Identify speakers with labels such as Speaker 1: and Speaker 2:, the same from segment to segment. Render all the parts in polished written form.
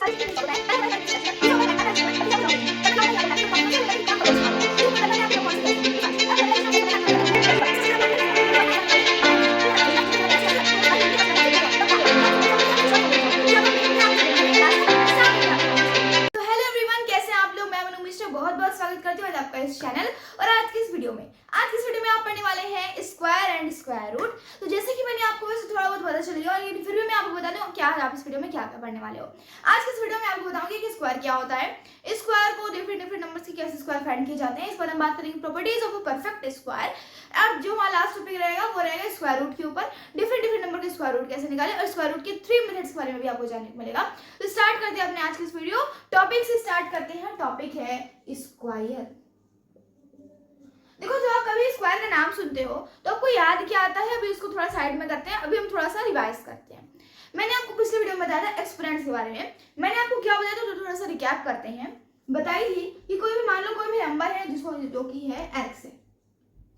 Speaker 1: बहुत बहुत स्वागत करती हूँ आज आपका इस चैनल। और आज की इस वीडियो में आप पढ़ने वाले हैं स्क्वायर एंड स्क्वायर रूट। तो जैसे कि मैंने आपको वैसे थोड़ा बहुत पता चल गया, और फिर भी मैं आपको बता दूं क्या आप इस वीडियो में क्या क्या पढ़ने वाले हो। आज की इस वीडियो में आपको बताऊंगी कि स्क्वायर क्या होता है, स्क्वायर को डिफरेंट नंबर्स की कैसे स्क्वायर फाइंड किए जाते हैं, इस पर हम बात करेंगे properties of a perfect square. अब जो हमारा लास्ट टॉपिक रहेगा वो रहेगा स्क्वायर रूट के ऊपर, डिफरेंट नंबर के स्क्वायर रूट कैसे निकालें, और स्क्वायर रूट के 3 मेथड्स के बारे में भी आपको जानने को मिलेगा। तो स्टार्ट करते हैं अपने आज की इस वीडियो टॉपिक से। स्टार्ट करते हैं, टॉपिक है स्क्वायर। देखो, जब आप कभी स्क्वायर का नाम सुनते हो तो आपको याद क्या आता है, अभी उसको थोड़ा साइड में करते हैं, अभी हम थोड़ा सा रिवाइज करते हैं। मैंने आपको पिछले वीडियो में बताया था एक्सपोनेंट्स के बारे में। मैंने आपको क्या बताया था, तो थोड़ा सा रिकैप करते हैं। बताई थी कि कोई भी मान लो कोई भी नंबर है जिसको जो कि है एक्स है,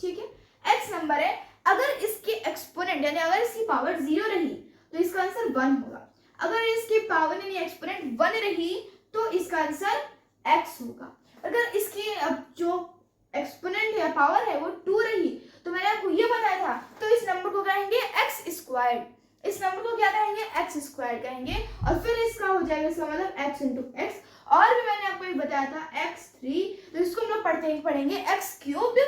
Speaker 1: ठीक है, एक्स नंबर है। अगर इसके एक्सपोनेंट यानी अगर इसकी पावर 0 रही तो इसका आंसर 1 होगा। अगर इसकी पावर यानी एक्सपोनेंट 1 रही तो इसका आंसर x होगा। अगर इसकी अब जो एक्सपोनेंट या पावर है वो 2 रही तो मैंने आपको ये बताया था, तो इस नंबर को कहेंगे एक्स स्क्वायर्ड। इस नंबर को क्या कहेंगे, एक्स स्क्वायर्ड कहेंगे। और फिर इसका हो जाएगा, इसका मतलब x इंटू एक्स। और भी मैंने आपको ये बताया था x3, तो इसको हम लोग पढ़ेंगे x क्यूब्ड,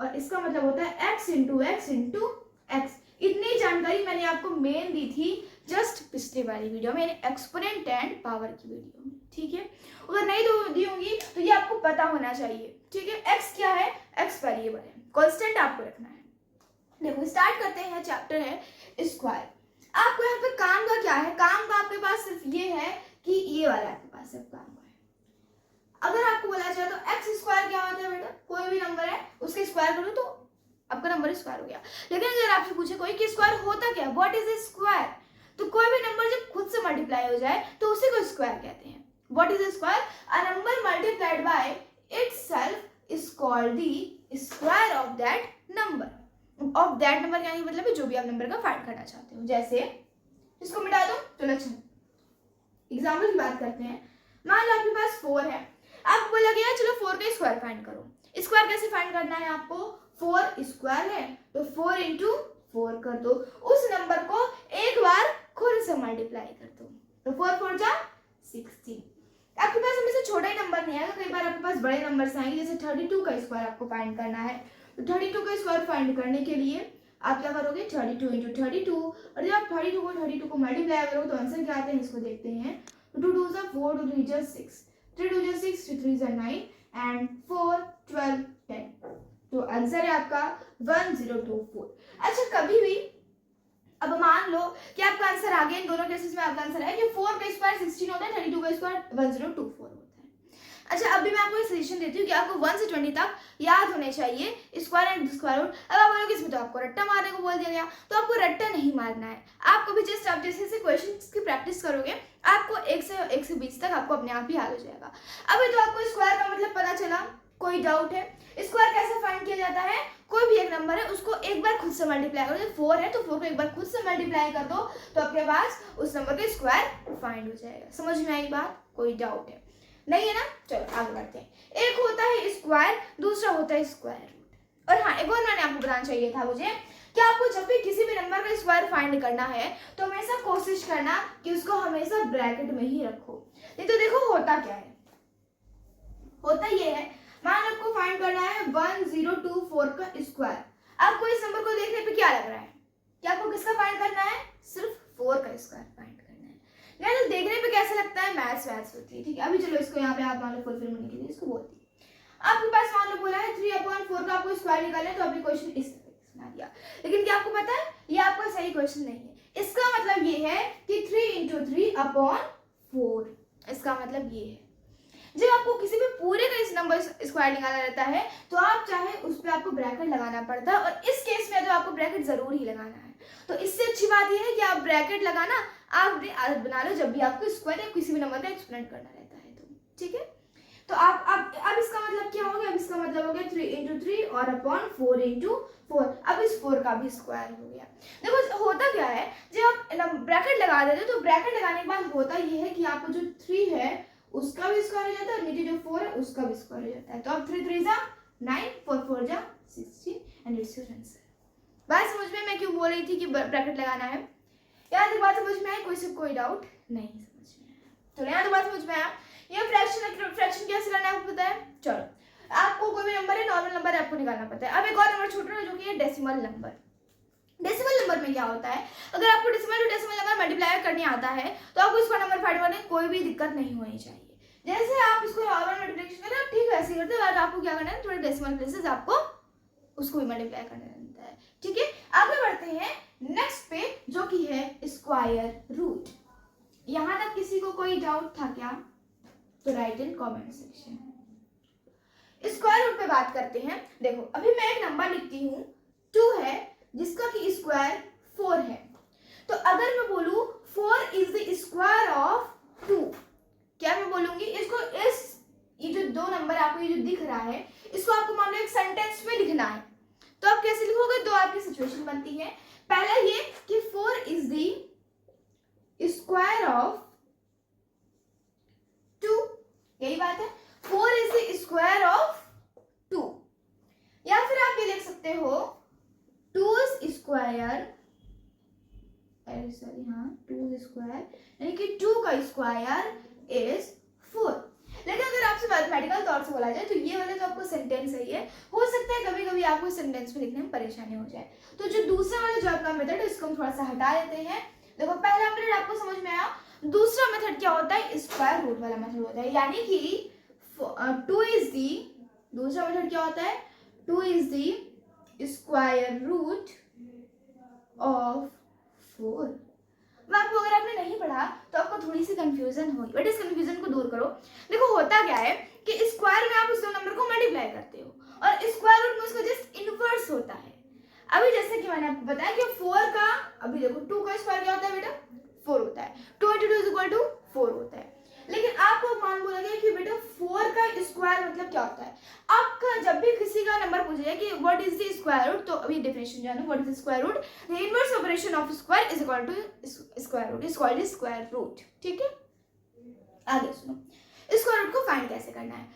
Speaker 1: और इसका मतलब होता है x into x into x. इतनी जानकारी मैंने आपको मेन दी थी जस्ट पिछले वाली वीडियो में, एक्सपोनेंट एंड पावर की वीडियो में, ठीक है। अगर नहीं तो दी होंगी तो ये आपको पता होना चाहिए, ठीक है। x क्या है, x वेरिएबल है, कांस्टेंट आपको रखना है। देखो, स्टार्ट करते हैं, चैप्टर है स्क्वायर। आपको यहाँ पे काम का क्या है, काम का आपके पास सिर्फ ये है कि ये वाला आपके पास सिर्फ काम का है। अगर आपको बोला जाए तो एक्स स्क्वायर क्या होता है बेटा, कोई भी नंबर है उसके स्क्वायर करो तो आपका नंबर स्क्वायर हो गया। लेकिन अगर आपसे पूछे कोई कि स्क्वायर होता क्या, व्हाट इज स्क्वायर, तो कोई भी नंबर जब खुद से मल्टीप्लाई हो जाए तो उसी को स्क्वायर कहते हैं। What is square, a number multiplied by itself is called the square of that number. Of that number यानी मतलब है जो भी आप नंबर का फाइंड करना चाहते हो। जैसे इसको मिटा दो, चलो अच्छा एग्जाम्पल की बात करते हैं। मान लो आपके पास 4 है, आपको बोला गया चलो 4 का स्क्वायर फाइंड करो। स्क्वायर कैसे फाइंड करना है आपको, 4 स्क्वायर है तो 4 इंटू 4 कर दो, उस नंबर को एक बार खुद से मल्टीप्लाई कर दो, तो 4 4 जा 16। आपके पास हमेशा छोटा ही नंबर नहीं आएगा, कई बार आपके पास बड़े नंबर आएंगे। जैसे 32 का स्क्वायर आपको फाइंड करना है, तो 32 का स्क्वायर फाइंड करने के लिए आप क्या करोगे, 32 इंटू 32, और जब आप 32 को मल्टीप्लाई करो तो आंसर क्या आता है इसको देखते हैं। तो 2 2 जा 4, 2 3 जा 6, 3 2 जा 6, 3 3 जा 9 एंड 4 12 10। तो आंसर है आपका 1024। अच्छा, कभी भी अब मान लो कि आपका आंसर आ गया, इन दोनों केसेस में आपका आंसर है कि 4 का स्क्वायर 16 होता है, 32 का स्क्वायर 1024 होता है। अच्छा, अभी मैं आपको एक सजेशन देती हूँ कि आपको 1 से 20 तक याद होने चाहिए स्क्वायर एंड स्क्वायर रूट। अब आप बोलोगे इसमें तो आपको रट्टा मारने को बोल दिया गया, तो आपको रट्टा नहीं मारना है। आपको भी जस्ट आप जैसे क्वेश्चंस की प्रैक्टिस करोगे आपको 1 से 20 तक आपको अपने आप ही याद हो जाएगा। अभी तो आपको स्क्वायर का मतलब पता चला, कोई डाउट है? स्क्वायर कैसे फाइंड किया जाता है, कोई भी एक नंबर है उसको एक बार खुद से मल्टीप्लाई करो। जब 4 है तो 4 को एक बार खुद से मल्टीप्लाई कर दो तो आपके पास उस नंबर का स्क्वायर फाइंड हो जाएगा। समझ में आई बात, कोई डाउट है नहीं है ना? चलो आगे बढ़ते हैं। एक होता है स्क्वायर, दूसरा होता है स्क्वायर रूट। और हाँ, एक और मैंने आपको बताना चाहिए था मुझे कि आपको जब भी किसी भी नंबर का स्क्वायर फाइंड करना है तो हमेशा कोशिश करना कि उसको हमेशा ब्रैकेट में ही रखो। नहीं तो देखो होता क्या है, होता ये है, मान आपको फाइंड करना है 1024 का स्क्वायर। आपको इस नंबर को देखने पे क्या लग रहा है कि आपको किसका फाइंड करना है, सिर्फ 4 का स्क्वायर फाइंड करना है। यानी देखने पे कैसा लगता है, मैथ्स होती है, ठीक है। अभी चलो इसको यहाँ पे आप मान लो फुलफिल होने के लिए इसको बोलती है। आपके पास मान लो बोला है 3/4 का आपको स्क्वायर निकालना है, तो आपने क्वेश्चन इस तरह से बना दिया। लेकिन क्या आपको पता है ये आपका सही क्वेश्चन नहीं है। इसका मतलब ये है कि 3 इंटू 3/4, इसका मतलब ये है। जब आपको किसी भी पूरे का इस नंबर स्क्वायर निकालना रहता है तो आप चाहे उस पर आपको ब्रैकेट लगाना पड़ता है, और इस केस में तो आपको ब्रैकेट जरूर ही लगाना है। तो इससे अच्छी बात यह है कि आप ब्रैकेट लगाना आप आदत बना लो जब भी आपको स्क्वायर या किसी भी नंबर का एक्सपेरिमेंट करना रहता है, तो ठीक है। तो आप अब इसका मतलब क्या हो गया, अब इसका मतलब हो गया 3 इंटू 3 और अपॉन 4 इंटू 4। अब इस 4 का भी स्क्वायर हो गया। देखो होता क्या है, जब आप ब्रैकेट लगा देते हो तो ब्रैकेट लगाने के बाद होता ये है कि आपको जो 3 है उसका भी स्क्वायर हो जाता है और नीचे जो 4 है उसका भी स्क्वायर हो जाता है। तो अब 3 3 जा 9, 4 4 जा 16 एंड इट्स योर आंसर। बात समझ में मैं क्यों बोल रही थी कि ब्रैकेट लगाना है? यहाँ तक बात समझ में आई? कोई डाउट नहीं समझ में आया? तो यहाँ तो बात समझ में आया। ये फ्रैक्शन कैसे करना है आपको पता है? चलो आपको कोई भी नंबर है, नॉर्मल नंबर है, आपको निकालना पड़ता है। अब एक और नंबर छोड़ जो कि है डेसिमल नंबर। डेसिमल नंबर में क्या होता है, अगर आपको decimal to decimal number multiply करने आता है तो आपको इसका नंबर फाइंड करने कोई भी दिक्कत नहीं होनी चाहिए। जैसे आप इसको नॉर्मल मल्टीप्लिकेशन करते हो ठीक वैसे ही करते हो, आपको क्या करना है, थोड़े डेसिमल प्लेसेस आपको उसको भी मल्टीप्लाई करना रहता है। ठीक है, आगे बढ़ते हैं नेक्स्ट पे जो कि है स्क्वायर रूट। यहां तक किसी को कोई डाउट था क्या? तो write in comment section. Square root पे बात करते हैं। देखो अभी मैं एक नंबर लिखती हूँ 2 है जिसका कि स्क्वायर 4 है। तो अगर मैं बोलूं 4 इज द स्क्वायर ऑफ 2, क्या मैं बोलूंगी इसको, इस ये जो दो नंबर आपको ये जो दिख रहा है इसको आपको मान लो एक सेंटेंस में लिखना है। तो आप कैसे लिखोगे? दो आपकी सिचुएशन बनती है। पहला ये कि 4 इज द स्क्वायर ऑफ 2, यही बात है, 4 इज द स्क्वायर ऑफ 2। या फिर आप ये लिख सकते हो 2 स्क्वायर, सॉरी हाँ 2 स्क्वायर यानी कि 2 का स्क्वायर इज 4। लेकिन अगर आपसे मैथमेटिकल तौर से बोला जाए तो ये वाला जो आपको सेंटेंस है ये हो सकता है कभी कभी आपको सेंटेंस में लिखने में परेशानी हो जाए। तो जो दूसरा वाला जो आपका मेथड है इसको हम थोड़ा सा हटा देते हैं। देखो पहला मेथड आपको समझ में आया, दूसरा मेथड क्या होता है, स्क्वायर रूट वाला मेथड होता है। यानी कि 2 इज दी, दूसरा मेथड क्या होता है, 2 is the square root of 4। आपको अगर आपने नहीं पढ़ा तो आपको थोड़ी सी कंफ्यूजन होगी, बट इस कंफ्यूजन को दूर करो। देखो होता क्या है कि स्क्वायर में आप उस दो नंबर को मल्टीप्लाई करते हो और स्क्वायर रूट में उसका जस्ट इनवर्स होता है। अभी जैसे कि मैंने आपको बताया कि 4 का, अभी देखो 2 का स्क्वायर क्या होता है बेटा, 4 होता है। 2 × 2 = 4 होता है। लेकिन आपको मान बोला गया कि बेटा 4 का स्क्वायर मतलब क्या होता है। आपका जब भी किसी का नंबर पूछा जाए कि what is the square root, तो अभी डेफिनेशन जानो, what is the square root, the inverse operation of square is equal to square root, is called square root. ठीक है, आगे सुनो, स्क्वायर रूट को फाइंड कैसे करना है।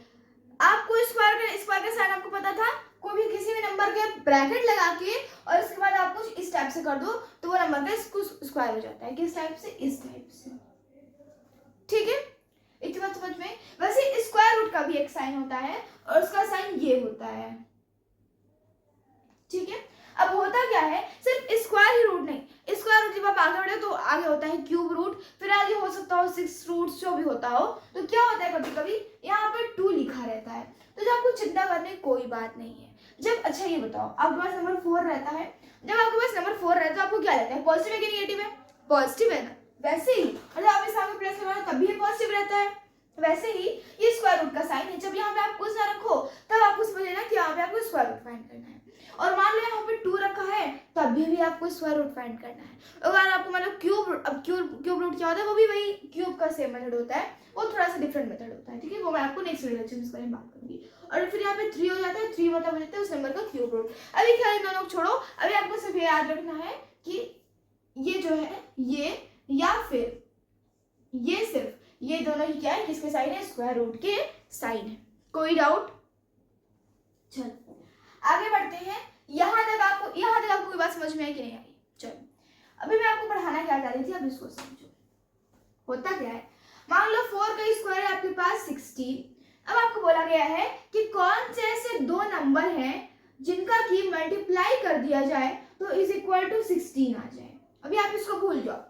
Speaker 1: आपको स्क्वायर का साइन आपको पता था, कोई भी किसी भी नंबर के ब्रैकेट लगा के और उसके बाद आप कुछ इस टाइप से कर दो तो वो नंबर का स्क्वायर हो जाता है। किस टाइप से? इस टाइप से। ठीक है, इतनी बात समझ में। वैसे स्क्वायर रूट का भी एक साइन होता है और उसका साइन ये होता है। ठीक है, अब होता क्या है, सिर्फ स्क्वायर ही रूट नहीं, स्क्वायर रूट जब आप आगे बढ़े तो आगे होता है क्यूब रूट, फिर आगे हो सकता हो 6 रूट, जो भी होता हो। तो क्या होता है कभी कभी यहाँ पे 2 लिखा रहता है, तो जब आपको चिंता करने की कोई बात नहीं है। जब, अच्छा ये बताओ, आपके पास नंबर 4 रहता है, जब आपके पास नंबर 4 रहता है तो आपको क्या रहता है, पॉजिटिव है कि नेगेटिव है? पॉजिटिव है ना। वैसे ही अगर आप इस आगे प्लस लगाओ तब भी पॉजिटिव रहता है। वैसे ही ये स्क्वायर रूट का साइन है, जब यहाँ पे आप कुछ ना रखो तब आपको समझ लेना कि यहाँ पे आपको स्क्वायर रूट फाइंड करना है। और मान लो यहाँ पे 2 रखा है तब भी आपको स्क्वायर रूट फाइंड करना है। अगर आपको मतलब क्यूब रूट क्या होता है, वो भी वही क्यूब का सेम मेथड होता है, वो थोड़ा सा डिफरेंट मेथड होता है। ठीक है, वो मैं आपको नेक्स्ट वीडियो में इसके बारे में बात करूंगी। और फिर यहाँ पे 3 हो जाता है, 3 मतलब हो जाता है उस नंबर का क्यूब रूट। अभी ख्याल दोनों को छोड़ो, अभी आपको सिर्फ याद रखना है कि ये जो है ये या फिर ये, सिर्फ ये दोनों ही क्या है, किसके साइन है, स्क्वायर रूट के साइन है। कोई डाउट? चलो आगे बढ़ते हैं। यहाँ तक आपको कोई बात समझ में आई कि नहीं आई? चलो अभी मैं आपको पढ़ाना क्या चाह रही थी, अब इसको समझो। होता क्या है, मान लो 4 का स्क्वायर है आपके पास 16। अब आपको बोला गया है कि कौन से ऐसे दो नंबर हैं जिनका की मल्टीप्लाई कर दिया जाए तो इज इक्वल टू 16 आ जाए। अभी आप इसको भूल जाओ,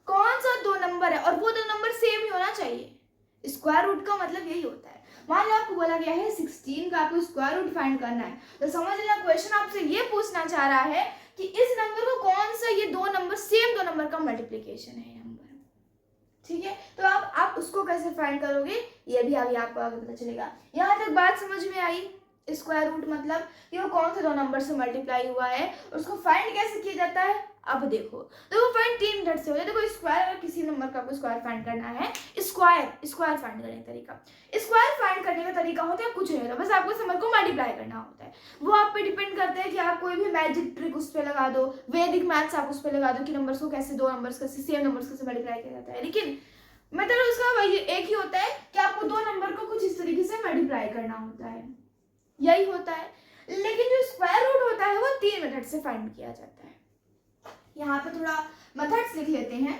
Speaker 1: कौन सा दो नंबर है और वो दो नंबर सेम ही होना चाहिए। स्क्वायर रूट का मतलब यही होता है। मान लो आपको बोला गया है 16 का आपको स्क्वायर रूट फाइंड करना है, तो समझ लेना क्वेश्चन आपसे ये पूछना चाह रहा है कि इस नंबर को कौन सा ये दो नंबर, सेम दो नंबर का मल्टीप्लिकेशन है नंबर। ठीक है, तो आप उसको कैसे फाइंड करोगे ये भी अभी आपको आगे पता चलेगा। यहाँ तक बात समझ में आई? स्क्वायर रूट मतलब कि वो कौन से दो नंबर से मल्टीप्लाई हुआ है, उसको फाइंड कैसे किया जाता है अब देखो फाइंड 3 मेथड से होता है। देखो स्क्वायर, अगर किसी नंबर का आपको स्क्वायर फाइंड करना है, स्क्वायर फाइंड करने का तरीका, स्क्वायर फाइंड करने का तरीका होता है कुछ नहीं होता, बस आपको इस नंबर को मल्टीप्लाई करना होता है। वो आप पे डिपेंड करता है कि आप कोई भी मैजिक ट्रिक उस पर लगा दो, वैदिक मैथ्स आप उस पर लगा दो कि नंबर्स को कैसे, दो नंबर्स कैसे, सेम नंबर्स कैसे मल्टीप्लाई किया जाता है। लेकिन मतलब उसका वही एक ही होता है कि आपको दो नंबर को कुछ इस तरीके से मल्टीप्लाई करना होता है, यही होता है। लेकिन जो स्क्वायर रूट होता है वो 3 मेथड से फाइंड किया जाता है। यहाँ पे थोड़ा मेथड्स लिख लेते हैं।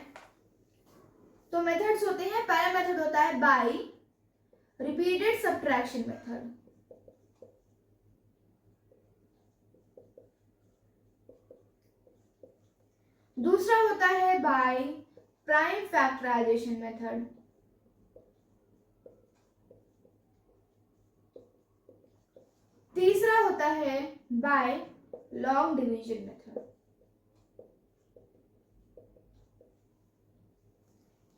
Speaker 1: तो मेथड्स होते हैं, पहला मेथड होता है बाय रिपीटेड सब्ट्रैक्शन मेथड, दूसरा होता है बाय प्राइम फैक्टराइजेशन मेथड, तीसरा होता है बाय लॉन्ग डिवीजन मेथड।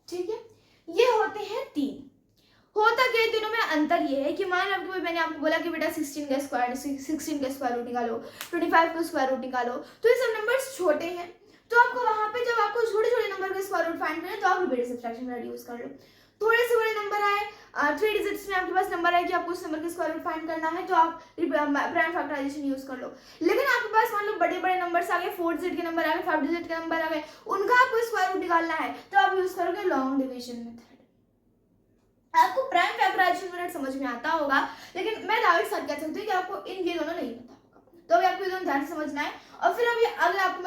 Speaker 1: ठीक है, ये होते हैं 3। होता क्या है तीनों में? अंतर ये है कि मान आपको, मैंने आपको बोला कि बेटा 16 का स्क्वायर रूट निकालो, 25 का स्क्वायर रूट निकालो, तो ये सब नंबर्स छोटे हैं, तो आपको वहां पे जब आपको छोटे छोटे नंबर का स्क्वायर रूट फाइंड करें तो आप रिपीटेड सब्ट्रैक्शन मेथड यूज कर लो। थोड़े से बड़े नंबर आए, 3 डिजिट्स में आपके पास नंबर है कि आपको उस नंबर का स्क्वायर रूट फाइंड करना है, तो आप प्राइम फैक्टराइजेशन यूज कर लो। लेकिन आपके पास मान लो बड़े बड़े नंबर्स आ गए, 4 डिजिट के नंबर आ गए, 5 डिजिट के नंबर आ गए, उनका आपको स्क्वायर रूट निकालना है, तो आप यूज करोगे लॉन्ग डिवीजन मेथड। आपको प्राइम फैक्टराइजेशन मेथड समझ में आता होगा, लेकिन मैं दावे के साथ कह सकती हूँ कि आपको ये दोनों नहीं पता होगा, तो अभी आपको ये दोनों ध्यान से समझना है। और फिर अभी अगर आपको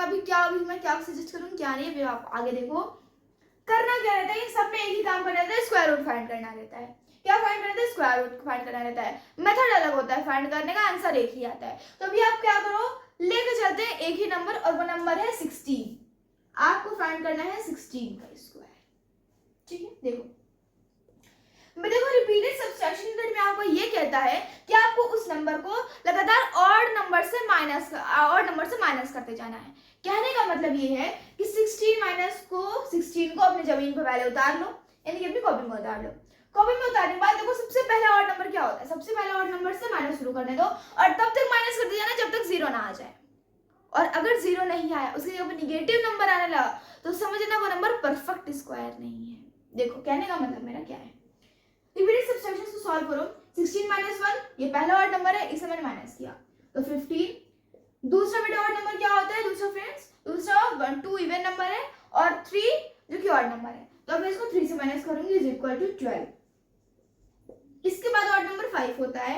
Speaker 1: मैं क्या सजेस्ट करूँ क्या नहीं, अभी आप आगे देखो। करना क्या रहता है, सब में एक ही काम करना रहता है, स्क्वायर रूट फाइंड करना रहता है। क्या फाइंड करना है? स्क्वायर रूट फाइंड करना रहता है। मेथड अलग होता है फाइंड करने का, आंसर एक ही आता है। तो अभी आप क्या करो, लेके चलते हैं एक ही नंबर, और वो नंबर है 16। आपको फाइंड करना है 16 का स्क्वायर। ठीक है, देखो रिपीटेड सब्ट्रैक्शन मेथड में आपको ये कहता है कि आपको उस नंबर को लगातार ऑड नंबर से माइनस करते जाना है। कहने का मतलब ये है कि 16 को अपनी जमीन पर पहले उतार लो, यानी कि अपनी कॉपी में उतार लो। कॉपी में उतारने के बाद देखो सबसे पहला ऑड नंबर क्या होता है, सबसे पहला ऑड नंबर से माइनस शुरू करने दो, और तब तक माइनस करते जाना जब तक 0 ना आ जाए। और अगर 0 नहीं आया, उसके ऊपर निगेटिव नंबर आने लगा, तो समझना वो नंबर परफेक्ट स्क्वायर नहीं है। देखो कहने का मतलब मेरा क्या है, रिपीटेड सब्ट्रैक्शन को सॉल्व करो। 16 - 1 ये पहला ऑड नंबर है, इसे मैंने माइनस किया तो 15। दूसरा बेटा ऑड नंबर क्या होता है दूसरा फ्रेंड्स, दूसरा 2 इवन नंबर है, और 3 जो कि ऑड नंबर है, तो मैं इसको 3 से माइनस करूंगी इज इक्वल टू 12। इसके बाद ऑड नंबर 5 होता है,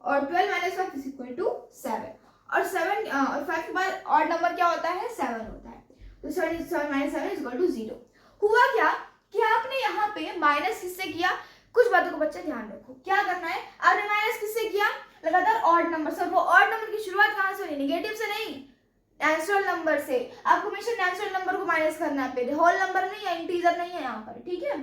Speaker 1: और 12 - 5 इज इक्वल टू 7, और 7 और 5 के बाद ऑड नंबर क्या होता है 7 होता है, तो 7 - 7 इज इक्वल टू 0। हुआ क्या कि आपने यहाँ पे माइनस किससे किया, कुछ बातों को बच्चे ध्यान रखो, क्या करना है, आपने माइनस किससे किया, लगातार ऑड नंबर से। वो ऑड नंबर की शुरुआत कहां से होनी, नेगेटिव से नहीं, नेचुरल नंबर से। आपको हमेशा नेचुरल नंबर को माइनस करना है, होल नंबर नहीं है, इंटीजर नहीं है यहाँ पर। ठीक है,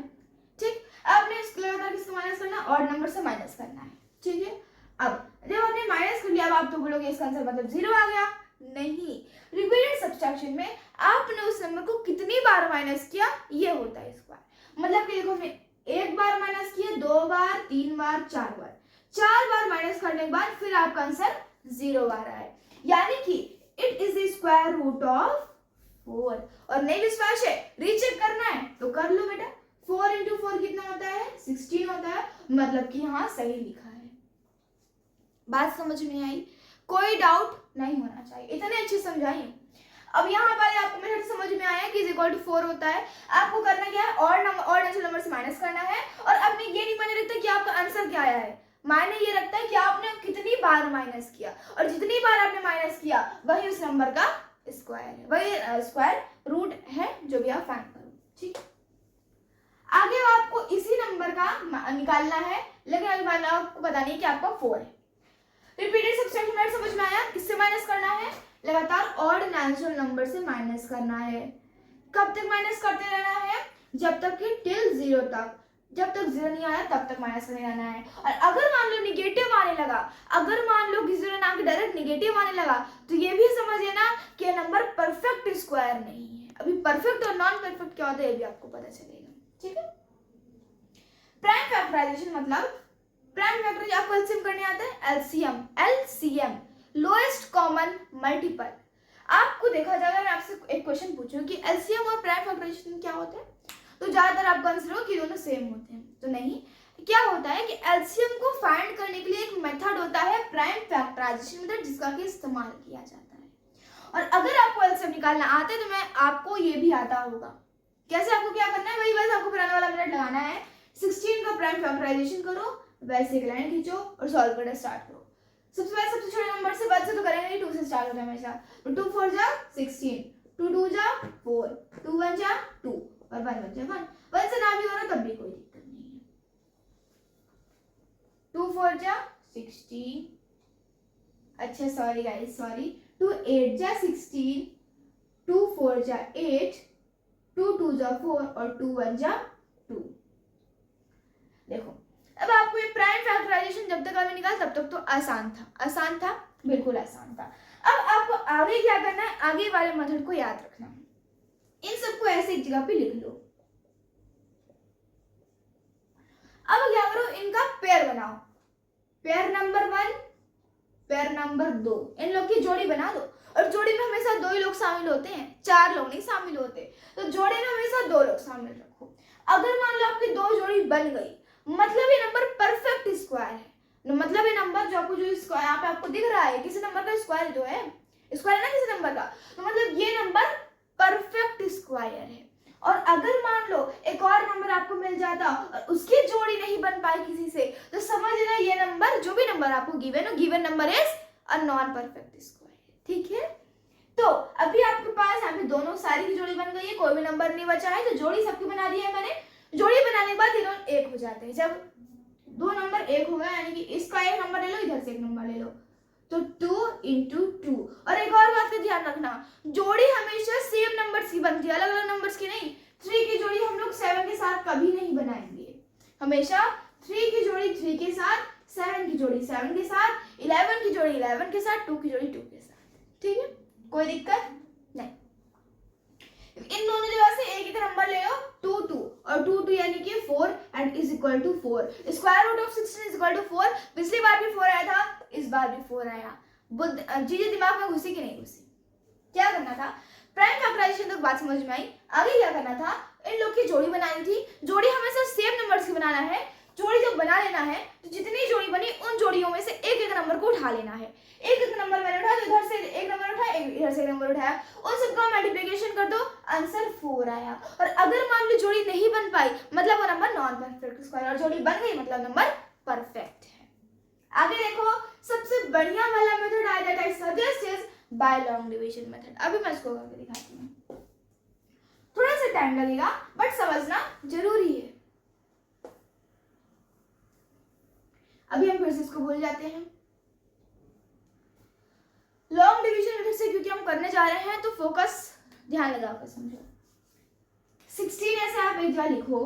Speaker 1: ठीक, आपने लगातार किसको माइनस करना, ऑड नंबर से माइनस करना है। ठीक है, अब जब आपने माइनस कर लिया, अब आप तो बोलोगे इसका आंसर मतलब 0 आ गया, नहीं। रिपीटेड सब्ट्रैक्शन में आपने उस नंबर को कितनी बार माइनस किया ये होता है स्क्वायर। मतलब कि देखो हमने एक बार माइनस किया, 2 बार, 3 बार, 4 बार माइनस करने के बाद फिर आपका आंसर 0 आ रहा है, यानी कि it is the square root of 4। और नहीं विश्वास है, रीचेक करना है तो कर लो बेटा। 4 × 4 कितना होता है 16 होता है, मतलब कि यहाँ सही लिखा है। बात समझ में आई, कोई डाउट नहीं होना चाहिए, इतने अच्छे समझाइए। अब यहाँ पर आपको मेथड समझ में आया कि इज इक्वल टू 4 होता है। आपको करना क्या है, और नेचुरल नंबर से माइनस करना है, और अपने ये नहीं मायने रखता कि आपका आंसर क्या आया है, मायने ये रखता है कि आपने कितनी बार माइनस किया, और जितनी बार आपने माइनस किया वही उस नंबर का स्क्वायर है, वही स्क्वायर रूट है जो भी आप फाइंड करो। ठीक, आगे आपको इसी नंबर का निकालना है, लेकिन अभी मैंने आपको बता नहीं कि आपका 4 है। रिपीटेड सब्ट्रैक्शन मेथड समझ में आया, किससे माइनस करना है, लगातार ऑड नेचुरल नंबर से माइनस करना है। कब तक माइनस करते रहना है, जब तक कि टिल 0 तक, जब तक 0 नहीं आया तब तक माइनस करते रहना है। और अगर मान लो निगेटिव आने लगा, अगर मान लो कि 0 ना आके डायरेक्ट निगेटिव आने लगा, तो ये भी समझिए ना कि नंबर परफेक्ट स्क्वायर नहीं है। अभी परफेक्ट और नॉन परफेक्ट क्या होता है ये भी आपको पता चलेगा। ठीक है, प्राइम फैक्टराइजेशन मतलब प्राइम फैक्टर आपको एलसीएम करने आता है, एलसीएम लोएस्ट कॉमन मल्टीपल। आपको देखा जाए, अगर मैं आपसे एक क्वेश्चन पूछूं कि एलसीएम और प्राइम फैक्टराइजेशन क्या होता है, तो ज्यादातर आपका आंसर हो कि दोनों सेम होते हैं। तो नहीं, क्या होता है कि एलसीएम को फाइंड करने के लिए एक मेथड होता है प्राइम फैक्टराइजेशन मेथड, जिसका कि इस्तेमाल किया जाता है। और अगर आपको एलसीएम निकालना आता है तो मैं आपको ये भी आता होगा। कैसे आपको क्या करना है, वही बस आपको पुराना वाला मेथड लगाना है। 16 का प्राइम फैक्टराइजेशन करो, वैसे एक लाइन खींचो और सॉल्व करना स्टार्ट करो। सबसे पहले सबसे छोटे नंबर से बात से तो करेंगे, 2 से स्टार्ट होता है हमेशा। तो 2 4 जा 16, 2 2 जा 4, 2 1 जा 2 और 1 1 जा 1। 1 से ना भी हो रहा तब भी कोई दिक्कत नहीं है। 2 4 जा 16, अच्छा सॉरी गाइस सॉरी, 2 8 जा 16, 2 4 जा 8, 2 2 जा 4 और 2 1 जा 2। देखो अब आपको ये प्राइम फैक्टराइजेशन जब तक आपने निकाला तब तक तो आसान था, बिल्कुल आसान था। अब आपको आगे क्या करना है, आगे वाले मेथड को याद रखना है। इन सबको ऐसे एक जगह पे लिख लो। अब क्या करो, इनका पेयर बनाओ। पेयर नंबर 1, पेयर नंबर 2, इन लोग की जोड़ी बना दो। और जोड़ी में हमेशा 2 ही लोग शामिल होते हैं, 4 लोग नहीं शामिल होते। तो जोड़ी में हमेशा 2 लोग शामिल रखो। अगर मान लो आपकी 2 जोड़ी बन गई, मतलब ये नंबर परफेक्ट स्क्वायर है। मतलब ये नंबर जो आपको जो स्क्वायर यहाँ पे आपको दिख रहा है, किसी नंबर का स्क्वायर जो है, स्क्वायर है ना किसी नंबर का, तो मतलब ये नंबर परफेक्ट स्क्वायर है। और अगर मान लो एक और नंबर आपको मिल जाता और उसकी जोड़ी नहीं बन पाई किसी से, तो समझ लेना ये नंबर, जो भी नंबर आपको गिवन हो, given number is a non perfect square. ठीक है, तो अभी आपके पास यहाँ पे दोनों सारी की जोड़ी बन गई है, कोई भी नंबर नहीं बचा है, तो जोड़ी सबकी बना दी है मैंने। जोड़ी बनाने के बाद ये दोनों एक हो जाते हैं। जब 2 नंबर एक हो गया, यानी कि इसका एक नंबर ले लो, इधर से एक नंबर ले लो, तो 2 into 2। और एक और बात का ध्यान रखना, जोड़ी हमेशा सेम नंबर्स की बनती है, अलग अलग नंबर्स की नहीं। 3 की जोड़ी हम लोग 7 के साथ कभी नहीं बनाएंगे, हमेशा 3 की जोड़ी 3 के साथ, 7 की जोड़ी 7 के साथ, 11 की जोड़ी 11 के साथ, 2 की जोड़ी 2 के साथ। ठीक है, कोई दिक्कत नहीं। इन दोनों जगह से एक एक नंबर ले लो, 2 2 और 2 2 यानी कि 4 and is equal to 4। Square root of 16 is equal to 4। पिछली बार भी 4 आया था, इस बार भी 4 आया। चीजें दिमाग में घुसी कि नहीं घुसी? क्या करना था, प्राइम फैक्टराइजेशन तक बात समझ में आई। आगे क्या करना था, इन लोग की जोड़ी बनानी थी। जोड़ी हमेशा सेम नंबर्स की बनाना है। जोड़ी जब बना लेना है तो जितनी जोड़ी बनी उन जोड़ियों में से एक एक नंबर को उठा लेना है। एक एक नंबर मैंने उठाया, तो इधर से एक नंबर उठाया, इधर से एक नंबर उठाया, उन सबका मल्टीप्लिकेशन कर दो, आंसर 4 आया। और अगर मान लो जोड़ी नहीं बन पाई, मतलब वो नंबर नॉन परफेक्ट स्क्वायर, और जोड़ी बन गई मतलब नंबर परफेक्ट है। आगे देखो, सबसे बढ़िया वाला मेथड आया, that I suggest is by long division method. अभी मैं इसको करके दिखाती हूँ, थोड़ा सा टाइम लगेगा बट समझना जरूरी है। अभी हम फिर से इसको भूल जाते हैं। लॉन्ग डिवीजन मेथड से क्योंकि हम करने जा रहे हैं तो फोकस ध्यान लगाकर समझो। 16 ऐसे आप एक जगह लिखो,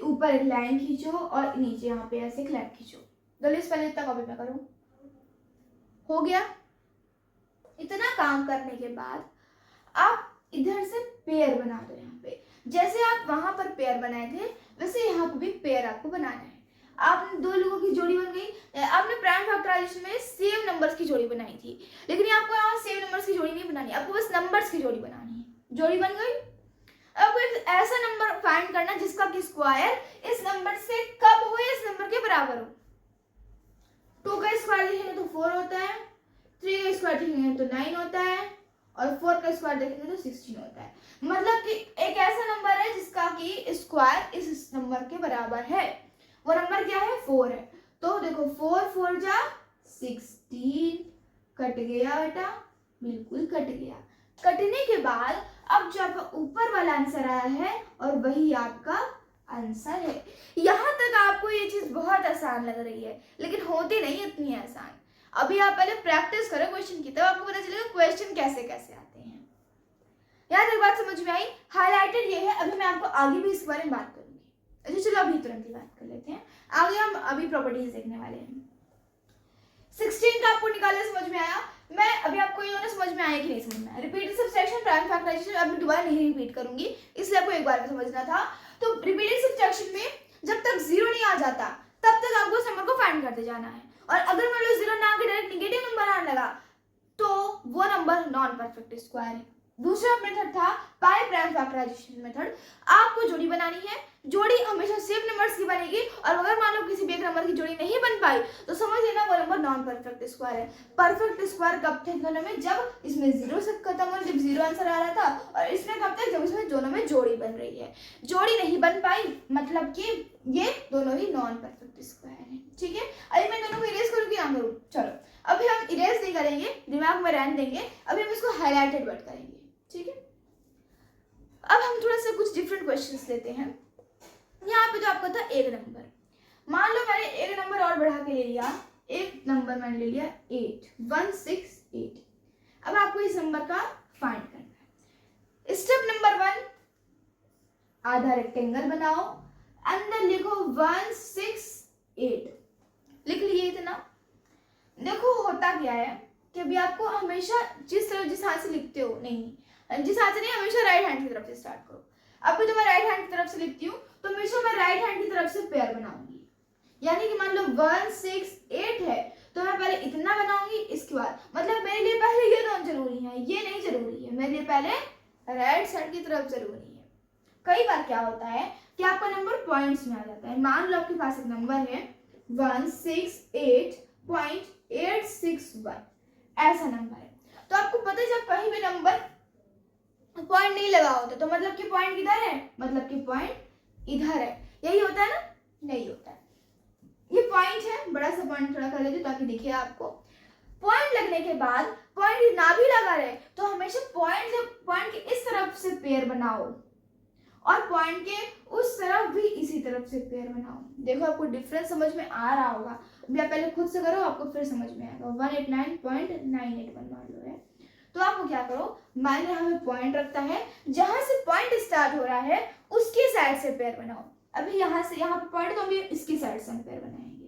Speaker 1: ऊपर एक लाइन खींचो और नीचे यहाँ पे ऐसे एक लाइन खींचो। जल्दी पहले इतना कॉपी में करो। हो गया? इतना काम करने के बाद आप इधर से पेयर बना दो। यहाँ पे जैसे आप वहां पर पेयर बनाए थे वैसे यहाँ पे भी पेयर आपको बनाना है। आपने 2 लोगों की जोड़ी बन गई। आपने प्राइम फैक्टराइजेशन में सेम नंबर्स की जोड़ी बनाई थी, लेकिन आपको यहाँ सेम नंबर्स की जोड़ी नहीं बनानी, आपको बस नंबर्स की जोड़ी बनानी है। जोड़ी बन गई। अब एक ऐसा नंबर फाइंड करना जिसका कि स्क्वायर इस नंबर से कब हो, इस नंबर के बराबर हो। 2 का स्क्वायर देखेंगे तो 4 होता है, 3 का स्क्वायर देखेंगे तो 9 होता है, और 4 का स्क्वायर देखेंगे तो 16 होता है। मतलब कि एक ऐसा नंबर है जिसका कि स्क्वायर इस नंबर के बराबर है। वो नंबर क्या है? 4 है। तो देखो 4 4 जा 16, कट गया बेटा, बिल्कुल कट गया। कटने के बाद अब जो आपका ऊपर वाला आंसर आया है और वही आपका आंसर है। यहाँ तक आपको ये चीज बहुत आसान लग रही है, लेकिन होती नहीं इतनी आसान। अभी आप पहले प्रैक्टिस करो क्वेश्चन की, तब आपको पता चलेगा क्वेश्चन कैसे कैसे आते हैं। यहाँ तक बात समझ में आई? हाईलाइटेड ये है। अभी मैं आपको आगे भी इस बारे में बात करूंगी। अच्छा चलो अभी तुरंत ही बात कर लेते हैं। आगे हम अभी प्रॉपर्टीज देखने वाले हैं। 16 का आपको निकालना समझ में आया? मैं अभी आपको ये समझ में आया कि नहीं समझ में आया? रिपीटेड सब्ट्रैक्शन, प्राइम फैक्टराइजेशन अब मैं दोबारा नहीं रिपीट करूंगी, इसलिए आपको एक बार में समझना था। तो रिपीटेड सब्ट्रैक्शन में जब तक 0 नहीं आ जाता तब तक आपको उस नंबर को फाइंड करते जाना है। और अगर मान लो 0 ना आके डायरेक्ट नेगेटिव नंबर आने लगा तो वो नंबर नॉन परफेक्ट स्क्वायर है। दूसरा मेथड था पाई प्राइम फैक्टराइजेशन मेथड। आपको जोड़ी बनानी है, जोड़ी हमेशा सेम नंबर्स की बनेगी, और अगर मान लो किसी भी एक नंबर की जोड़ी नहीं बन पाई तो समझ लेना वो नंबर नॉन परफेक्ट स्क्वायर है। परफेक्ट स्क्वायर कब थे दोनों में, जब इसमें जीरो से खत्म हो, जब जीरो आंसर आ रहा था, और इसमें कब तक, जब इसमें दोनों में जोड़ी बन रही है। जोड़ी नहीं बन पाई मतलब कि ये दोनों ही नॉन परफेक्ट स्क्वायर है। ठीक है, अभी मैं दोनों को इरेज करूँ कि ना करूँ? चलो अभी हम इरेज नहीं करेंगे, दिमाग में रहने देंगे, अभी हम इसको हाईलाइटेड वर्ड करेंगे। ठीक है, अब हम थोड़ा सा कुछ डिफरेंट क्वेश्चंस लेते हैं। यहाँ पे जो आपका था एक नंबर, मान लो मैंने एक नंबर और बढ़ा के ले लिया, एक नंबर मैंने ले लिया 8, 168। अब आपको इस नंबर का फाइंड करना है। स्टेप नंबर 1, आधा रेक्टेंगल बनाओ, अंदर लिखो 168, लिख लिए इतना। देखो होता क्या है कि अभी आपको हमेशा जिस हाथ से लिखते हो, नहीं जिस हाथ से नहीं, हमेशा राइट हैंड की तरफ से स्टार्ट करो। अभी तो मैं राइट हैंड की तरफ से लिखती हूँ तो हमेशा मैं राइट हैंड की तरफ से पेयर बनाऊंगी। यानी कि मान लो 168 है तो मैं पहले इतना बनाऊंगी, इसके बाद मतलब मेरे लिए पहले ये दोनों जरूरी है, ये नहीं जरूरी है, मेरे लिए पहले राइट साइड की तरफ जरूरी है। कई बार क्या होता है कि आपका नंबर पॉइंट्स में आ जाता है। मान लो आपके पास एक नंबर है 168.861, ऐसा नंबर है, तो आपको पता है जब कहीं भी नंबर पॉइंट नहीं लगा होता तो मतलब कि पॉइंट किधर है, मतलब कि पॉइंट इधर है। यही होता है ना? नहीं होता है। ये पॉइंट है, बड़ा सा पॉइंट थोड़ा कर देते ताकि दिखे आपको। पॉइंट लगने के बाद पॉइंट ना भी लगा रहे तो हमेशा पॉइंट के इस तरफ से पेयर बनाओ, और पॉइंट के उस तरफ भी इसी तरफ से पेयर बनाओ। देखो आपको डिफरेंस समझ में आ रहा होगा। अभी आप पहले खुद से करो, आपको फिर समझ में आएगा। 189.981 मान लो है, तो आपको क्या करो, मैंने यहाँ पे पॉइंट रखता है, जहां से पॉइंट स्टार्ट हो रहा है उसकी साइड से पेयर बनाओ। अभी यहाँ से यहाँ पे पॉइंट तो अभी इसकी साइड से हम पेयर बनाएंगे,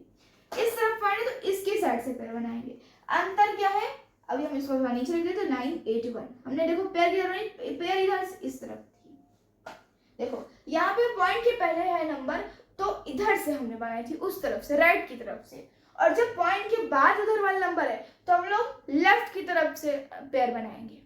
Speaker 1: इस तरफ पॉइंट है तो इसकी साइड से पेयर बनाएंगे। अंतर क्या है, अभी हम इसको नीचे लिख देते तो 981। हमने देखो पेयर किधर बनाई, पेयर इधर से इस तरफ थी। देखो यहाँ पे पॉइंट के पहले है नंबर, तो इधर से हमने बनाई थी उस तरफ से, राइट की तरफ से, और जब पॉइंट के बाद उधर वाला नंबर है तो हम लोग लेफ्ट की तरफ से पेयर बनाएंगे।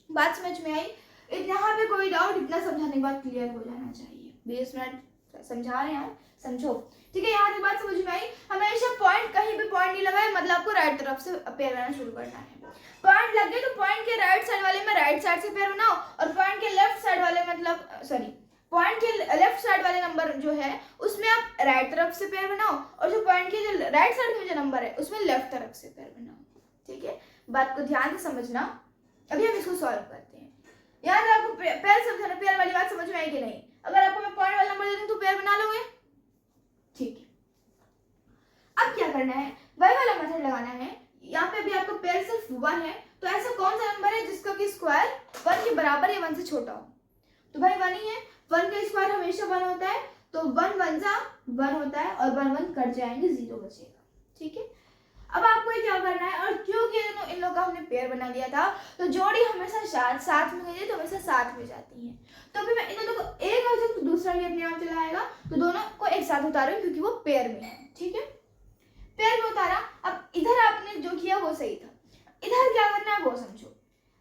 Speaker 1: बात समझ में आई? यहाँ पे कोई डाउट, इतना समझाने के बाद क्लियर हो जाना चाहिए। 20 मिनट समझा रहे हैं, समझो। ठीक है, यहाँ की बात समझ में आई। हमेशा पॉइंट, कहीं भी पॉइंट नहीं लगाए मतलब आपको राइट तरफ से पेयर बनाना शुरू करना है। पॉइंट लग गए तो पॉइंट के राइट साइड वाले में राइट साइड से पेयर बनाओ, और पॉइंट के लेफ्ट साइड वाले पॉइंट के लेफ्ट साइड वाले नंबर जो है उसमें आप राइट तरफ से पेयर बनाओ, और जो पॉइंट के जो राइट साइड में जो नंबर है उसमें लेफ्ट तरफ से पेयर बनाओ। ठीक है, बात को ध्यान से समझना। अभी हम इसको सॉल्व करते हैं। याद है आपको पेयर समझाना, पेयर वाली बात समझ में आई कि नहीं? अगर आपको मैं पॉइंट वाला नंबर दे दूं तो पेयर बना लोगे? ठीक है, अब क्या करना है, वही वाला मेथड लगाना है। यहाँ पे भी आपका पेयर सिर्फ 1 है, तो ऐसा कौन सा नंबर है जिसका कि स्क्वायर 1 के बराबर या 1 से छोटा हो? तो भाई 1 ही है। 1 का स्क्वायर हमेशा 1 होता है, तो 1 1 जा 1 होता है, और 1 1 कट जाएंगे, 0 बचेगा। ठीक है, अब आपको ये क्या करना है, और क्योंकि इन लोगों का हमने पेयर बना दिया था तो जोड़ी हमेशा साथ में गई तो हमेशा साथ में जाती है। तो अभी मैं इन दोनों को एक और तो दूसरा भी अपने आप चला आएगा, तो दोनों को एक साथ उतारूं क्योंकि वो पेयर में है। ठीक है, पेयर में उतारा। अब इधर आपने जो किया वो सही था, इधर क्या करना है वो समझो।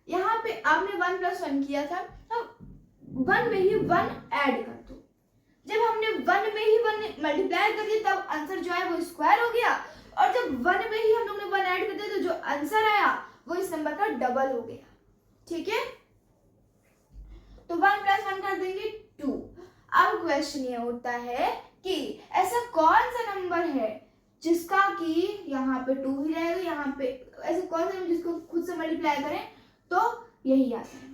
Speaker 1: यहाँ पे आपने 1 + 1 किया था, अब 1 में ही 1 ऐड कर दो। जब हमने 1 में ही 1 मल्टीप्लाई कर दिया तब आंसर जो है वो स्क्वायर हो गया, और जब 1 में ही हम लोग ने 1 ऐड कर दिया तो जो आंसर आया वो इस नंबर का डबल हो गया। ठीक है, तो 1 + 1 कर देंगे 2। अब क्वेश्चन ये उठता है कि ऐसा कौन सा नंबर है जिसका कि यहाँ पे 2 ही रहेगा, यहाँ पे ऐसे कौन सा नंबर जिसको खुद से मल्टीप्लाई करें तो यही आता है।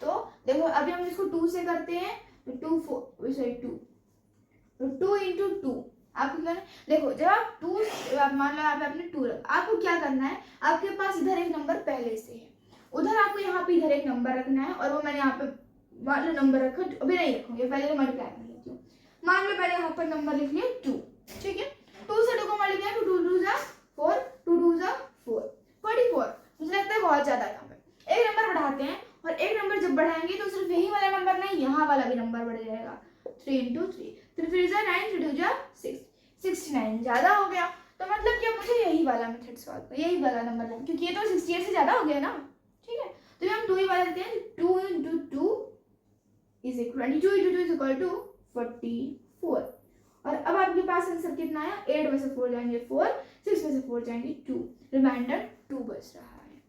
Speaker 1: तो देखो अभी हम इसको 2 से करते हैं तो 2 × 2 आपको क्या, देखो जब आप 2 मान लो आप आपने 2 आपको क्या करना है, आपके पास इधर एक नंबर पहले से है, उधर आपको यहाँ पे इधर एक नंबर रखना है, और वो मैंने यहाँ पे मान लो नंबर रखा, अभी नहीं रखूंगी, पहले तो मल्टीप्लाई कर लेती हूँ। मान लो मैंने यहाँ पर नंबर लिख लिया 2। ठीक है, 2 से 2 को मल्टीप्लाई, 2 2 जा 4, 2 2 जा 4, 44। मुझे लगता है बहुत ज्यादा काम है। एक नंबर बढ़ाते हैं, और एक नंबर जब बढ़ाएंगे तो सिर्फ यही वाला नंबर नहीं, यहाँ वाला भी नंबर बढ़ जाएगा। 3 × 3, 3 3 जा 9, 3 2 जा 6, 69 ज्यादा हो गया। तो मतलब कि अब मुझे यही वाला मेथड सॉल्व कर, यही वाला नंबर लेना, क्योंकि ये तो 68 से ज़्यादा हो गया ना, ठीक है। तो हम 2 ही वाला लेते हैं, 2 into 2 is equal 22 into 2 is equal to 44। और अब आपके पास आंसर कितना आया, 8 में से 4 जाएंगे 4, 6 में से 4 जाएंगे 2, रिमाइंडर 2 बच रहा है।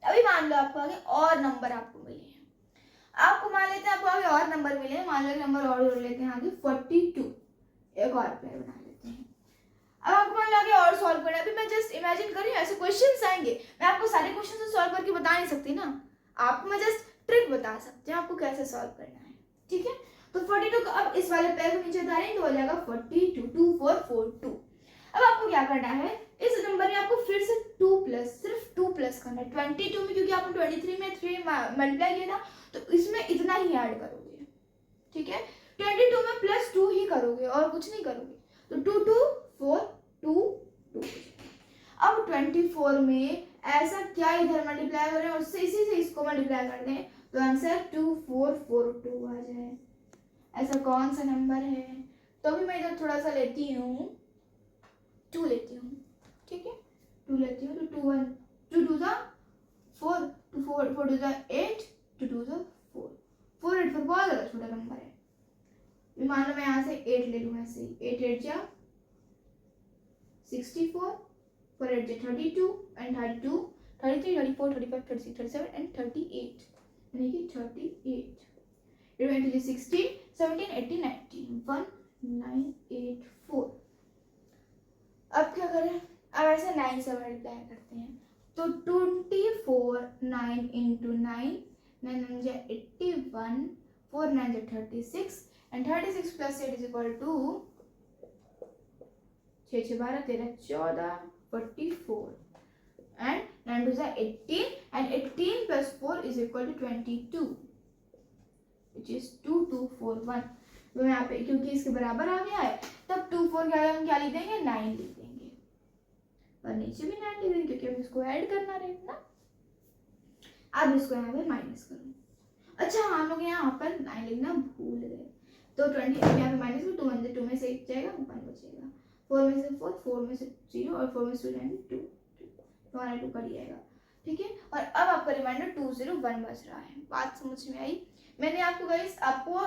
Speaker 1: अभी मान लो आपको आगे और नंबर आपको मिले हैं, आपको मान लेते हैं आपको आगे और नंबर मिले हैं, मान लो एक नंबर और जोड़ लेते हैं आगे 42, एक और पेयर बना लेते हैं। अब आपको मान लो आगे और सॉल्व करना है। अभी मैं जस्ट इमेजिन कर रही हूँ ऐसे क्वेश्चंस आएंगे, मैं आपको सारे क्वेश्चन तो सॉल्व करके बता नहीं सकती ना, आपको मैं जस्ट ट्रिक बता सकती हूँ आपको कैसे सॉल्व करना है, ठीक है। तो 42 को अब इस वाले पेयर को नीचे उतारेंगे तो हो जाएगा 42, 2 4 4 2। अब आपको क्या करना है, इस नंबर में आपको फिर से 2 प्लस, सिर्फ 2 प्लस करना है 22 में, क्योंकि आपने 23 में 3 मल्टीप्लाई किया था तो इसमें इतना ही ऐड करोगे, ठीक है। 22 में प्लस 2 ही करोगे और कुछ नहीं करोगे, तो 2 2 4 2 2। अब 24 में ऐसा क्या इधर मल्टीप्लाई करें और इसी से इसको मल्टीप्लाई कर दें तो आंसर 2442 आ जाए। ऐसा कौन सा नंबर है, तो भी मैं इधर थोड़ा सा लेती हूँ, 2 लेती हूँ, ठीक है, 2 लेती हूँ, तो 2 1 2 2 जा 4, 2 4 4 2 जा 8, 2 2 जा 4, 4 8 4 बहुत ज़्यादा छोटा नंबर है। मान लो मैं यहाँ से 8 ले लूँ, ऐसे 8 8 जा 64, 4 8 जा 32 एंड 32 33 34 35 36 37 एंड 38, यानी कि 38। It went to 16 17 18 19 1 9 8 4। अब क्या करें, अब ऐसे 9 से मल्टीप्लाई करते हैं, तो 24 9 into 9 9 9 जा 81, 4 9 जा 36 and 36 plus 8 is equal to 6 6 12 13 14 44 and 9 2 जा 18 and 18 plus 4 is equal to 22 which is 2 2 4 1। तो यहाँ पे क्योंकि इसके बराबर आ गया है तब 2 4 हम क्या लिख देंगे, 9 लिख देंगे, और नीचे भी 9 लिख देंगे क्योंकि हम इसको ऐड करना रहेगा ना। अब इसको यहाँ पे माइनस करो, अच्छा हम लोग यहाँ पर 9 लिखना भूल गए, तो 20 यहाँ पे माइनस में 2 2 में से 1 जाएगा 1 बचेगा, 4 में से 4 4 में से 0 और 4 में से 2 जाएंगे 2 हमारा 2 कट जाएगा, ठीक है। और अब आपका रिमाइंडर 201 बच रहा है। बात समझ में आई। मैंने आपको गाइस आपको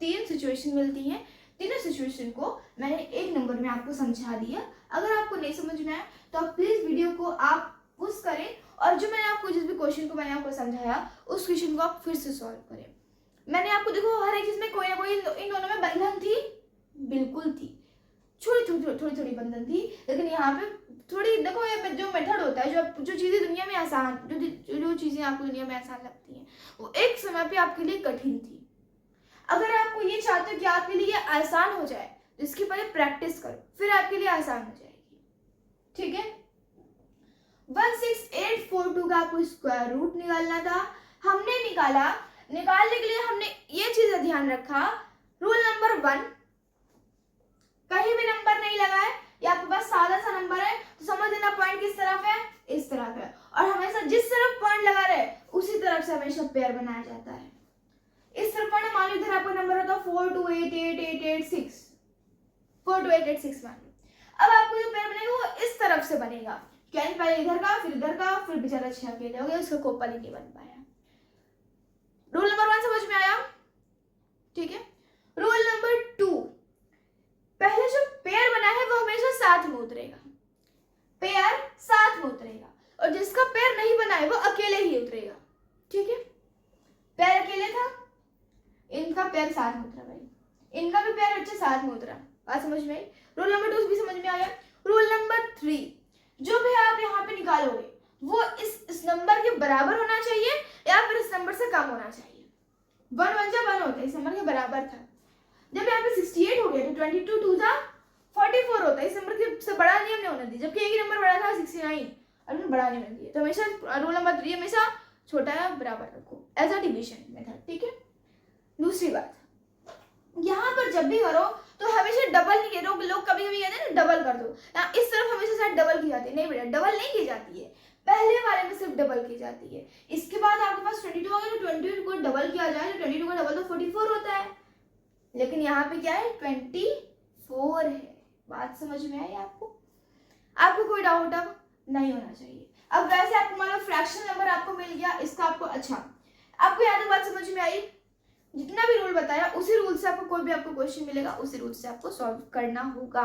Speaker 1: 3 सिचुएशन मिलती हैं, तीनों सिचुएशन को मैंने एक नंबर में आपको समझा दिया। अगर आपको नहीं समझ में आया तो आप प्लीज़ वीडियो को आप पुश करें और जो मैंने आपको जिस भी क्वेश्चन को मैंने आपको समझाया उस क्वेश्चन को आप फिर से सॉल्व करें। मैंने आपको देखो हर एक चीज़ में कोई ना कोई इन दोनों में बंधन थी, बिल्कुल थी, थोड़ी बंधन थी, लेकिन यहाँ पे थोड़ी देखो ये जो मेथड होता है, जो चीज़ें दुनिया में आसान, जो चीज़ें आपको दुनिया में आसान लगती हैं वो एक समय पे आपके लिए कठिन थी। अगर आपको ये चाहते हो कि आपके लिए आसान हो जाए तो इसकी पहले प्रैक्टिस करो, फिर आपके लिए आसान हो जाएगी, ठीक है। 16842 का आपको स्क्वायर रूट निकालना था, हमने निकाला। निकालने के लिए हमने ये चीज़ ध्यान रखा, रूल नंबर 1, कहीं भी नंबर नहीं लगा है, ये आपके पास सादा सा नंबर है तो समझ लेना पॉइंट किस तरफ है, इस तरफ है, और हमेशा जिस तरफ पॉइंट लगा रहे उसी तरफ से हमेशा पेयर बनाया जाता है। इस तरफ पॉइंट मान लो इधर आपका नंबर होता है 4288886, 42886 मान लो। अब आपको जो पेयर बनेगा वो इस तरफ से बनेगा, यानी पहले इधर का फिर बेचारा 6 अकेले हो गया, उसका कोपल ही नहीं बन पाया। रूल नंबर 1 समझ में आया, ठीक है। रूल नंबर 2, पहले जो पेयर बना है वो हमेशा साथ में उतरेगा, पेयर साथ में उतरेगा, और जिसका पेयर नहीं बना है वो अकेले ही उतरेगा, ठीक है। पेयर अकेले था, इनका पेयर साथ में उतरा भाई, इनका भी पेयर बच्चे साथ में उतरा, बात समझ में आई। रूल नंबर 2 भी समझ में आया। रूल नंबर 3, जो भी आप यहाँ पे निकालोगे वो इस नंबर के बराबर होना चाहिए या फिर इस नंबर से कम होना चाहिए। 1 1 जा 1 होता है, इस नंबर के बराबर था। जब यहाँ पे 68 हो गया तो 22 2 जा 44 होता है, इस नंबर के से बड़ा नियम नहीं होना चाहिए, जबकि एक ही नंबर बड़ा था 69 और मैंने बड़ा नहीं बन दिया। तो हमेशा रूल नंबर 3 हमेशा छोटा या बराबर रखो एज अ डिविजन मेथड, ठीक है। दूसरी बात, यहाँ पर जब भी करो तो हमेशा डबल नहीं करो, लोग कभी कभी कहते हैं ना डबल कर दो, इस तरफ हमेशा शायद डबल की जाती है, नहीं बेटा डबल नहीं की जाती है, पहले वाले में सिर्फ डबल की जाती है। इसके बाद आपके पास 22 आ गया तो 22 को डबल किया जाए तो 22 का डबल तो 44 होता है, लेकिन यहाँ पे क्या है 24 है। बात समझ में आई आपको? आपको कोई डाउट अब नहीं होना चाहिए। अब वैसे आपको मान लो फ्रैक्शन नंबर आपको मिल गया, इसका आपको अच्छा आपको यहाँ तक बात समझ में आई। जितना भी रूल बताया उसी रूल से आपको कोई भी आपको क्वेश्चन मिलेगा उसी रूल से आपको सॉल्व करना होगा।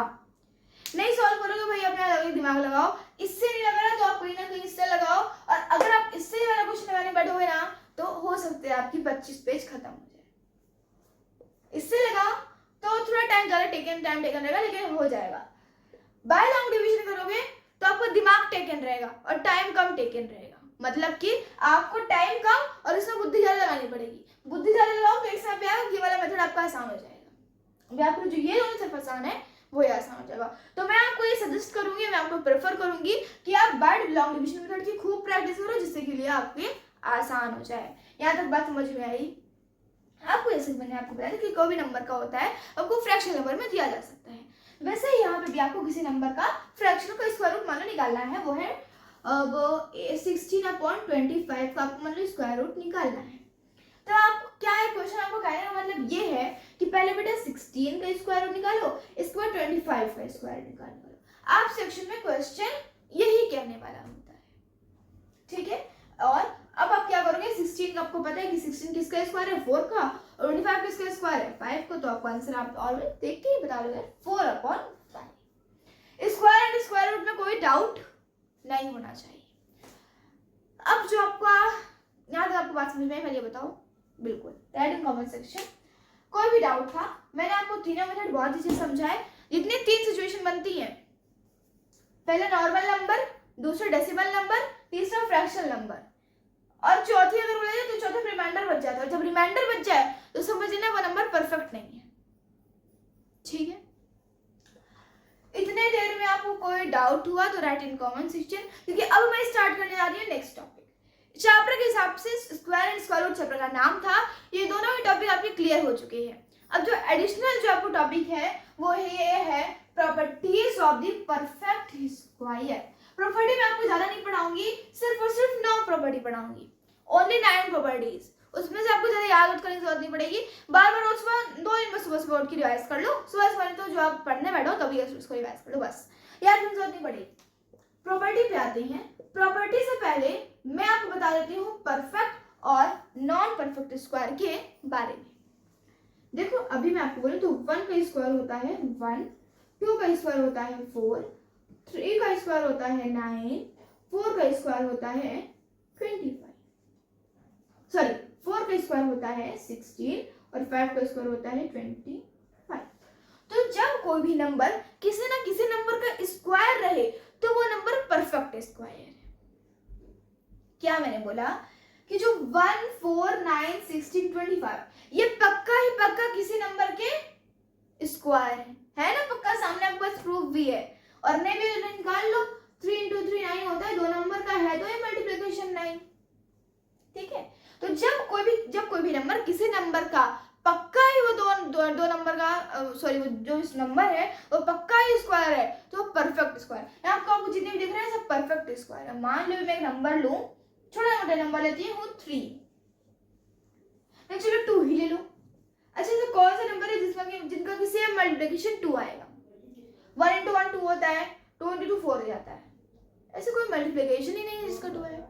Speaker 1: नहीं सॉल्व करोगे भाई अपना दिमाग लगाओ, इससे नहीं लग रहा तो आप कहीं ना कहीं इससे लगाओ, और अगर आप इससे वाला क्वेश्चन लगाने बैठोगे ना तो हो सकता है आपकी 25 पेज खत्म हो जाए। इससे लगाओ तो थोड़ा टाइम ज़्यादा टाइम टेकन रहेगा, लेकिन हो जाएगा। बाय लॉन्ग डिवीजन करोगे तो आपको दिमाग टेकन रहेगा और टाइम कम टेकन रहेगा, मतलब कि आपको टाइम कम और इसमें बुद्धि ज़्यादा लगानी पड़ेगी। बुद्धि ज़्यादा लगाओ तो एक समय पे आएगा, ये वाला मेथड आपका आसान हो जाएगा। अभी आपको जो ये दोनों सिर्फ आसान है वो ही आसान हो जाएगा। तो मैं आपको ये सजेस्ट करूंगी, मैं आपको प्रेफर करूंगी कि आप बाय लॉन्ग डिवीजन मेथड की खूब प्रैक्टिस करो, जिससे के लिए आपके आसान हो जाए। यहाँ तक बात समझ में आई? आपको ऐसे मैंने आपको बताया कि कोई भी नंबर का होता है आपको फ्रैक्शन नंबर में दिया जा सकता है, वैसे ही यहाँ पे भी आपको किसी नंबर का फ्रैक्शन का स्क्वायर रूट मान लो निकालना है, वो है अब 16/25 का आपको मान लो स्क्वायर रूट निकालना है। तो आप क्या है क्वेश्चन आपको कहने का मतलब ये है कि पहले बेटा 16 का स्क्वायर रूट निकालो, इसके बाद 25 का स्क्वायर रूट निकालो। आप सेक्शन में क्वेश्चन यही कहने वाला होता है, ठीक है। और अब आप क्या करोगे, 16 का आपको पता है कि 16 किसका स्क्वायर है 4 का, और 25 किसका स्क्वायर है 5 का, तो आपको आंसर आप ऑलरेडी देख के ही बता दोगे 4/5। स्क्वायर एंड स्क्वायर रूट में कोई डाउट नहीं होना चाहिए। अब जो आपका यहाँ तक आपको बात समझ में आई, पहले बताओ बिल्कुल राइट इन कमेंट सेक्शन। कोई भी डाउट था? मैंने आपको तीनों मेथड बहुत अच्छे से समझाए। जितनी 3 सिचुएशन बनती है, पहला नॉर्मल नंबर, दूसरा डेसिमल नंबर, तीसरा फ्रैक्शनल नंबर, और चौथी अगर बोला जाए तो चौथा रिमाइंडर बच जाता है। जब रिमाइंडर बच जाए तो समझ लेना वो नंबर परफेक्ट नहीं है, ठीक है। इतने देर में आपको कोई डाउट हुआ तो राइट इन कमेंट सेक्शन, क्योंकि अब मैं स्टार्ट करने जा रही हूँ नेक्स्ट टॉपिक। चैप्टर के हिसाब से square and square root chapter का नाम था, ये दोनों ही टॉपिक आपके क्लियर हो चुके हैं। अब जो एडिशनल जो आपको टॉपिक है वो ये है properties of the perfect square. Property में आपको ज्यादा नहीं पढ़ाऊंगी, सिर्फ और सिर्फ 9 प्रॉपर्टी पढ़ाऊंगी, ओनली 9 प्रॉपर्टीज। उसमें से आपको ज्यादा याद करने की जरूरत नहीं पड़ेगी, बार बार रोज सुबह 2 दिन में सुबह उठ के रिवाइज कर लो। सुबह तो जो आप पढ़ने बैठो तभी उसको रिवाइज कर लो, बस याद करने की जरूरत नहीं पड़ेगी। प्रॉपर्टी पे आते हैं। प्रॉपर्टी से पहले मैं आपको बता देती हूँ परफेक्ट और नॉन परफेक्ट स्क्वायर के बारे में। देखो अभी मैं आपको बोलूँ तो 1 का स्क्वायर होता है 1, 2 का स्क्वायर होता है 4, 3 का स्क्वायर होता है 9, 4 का स्क्वायर होता है 25, सॉरी 4 का स्क्वायर होता है 16 और 5 का स्क्वायर होता है 25। तो जब कोई भी नंबर किसी ना किसी नंबर का स्क्वायर रहे तो वो नंबर परफेक्ट स्क्वायर है। क्या मैंने बोला कि जो 1, 4, 9, 16, 25 ये पक्का ही पक्का किसी नंबर के स्क्वायर है ना, पक्का। सामने आपके पास प्रूफ भी है, और नहीं भी निकाल लो, 3 × 3 9 होता है, 2 नंबर का है तो ये मल्टीप्लिकेशन 9, ठीक है। तो जब कोई भी नंबर किसी नंबर का पक्का ही वो दो नंबर का सॉरी वो जो इस नंबर है वो पक्का ही स्क्वायर है तो परफेक्ट स्क्वायर। आपको जितने भी दिख रहे हैं सब परफेक्ट स्क्वायर है। मान लो मैं एक नंबर लूं, छोटा मोटा नंबर लेती हूँ 3, चलो 2 ही ले लो। अच्छा तो कौन सा नंबर है जिनका किसी में मल्टीप्लिकेशन 2 आएगा? 1 × 1 2 होता है, 2 × 2 4 हो जाता है, ऐसे कोई मल्टीप्लिकेशन ही नहीं है जिसका 2 है।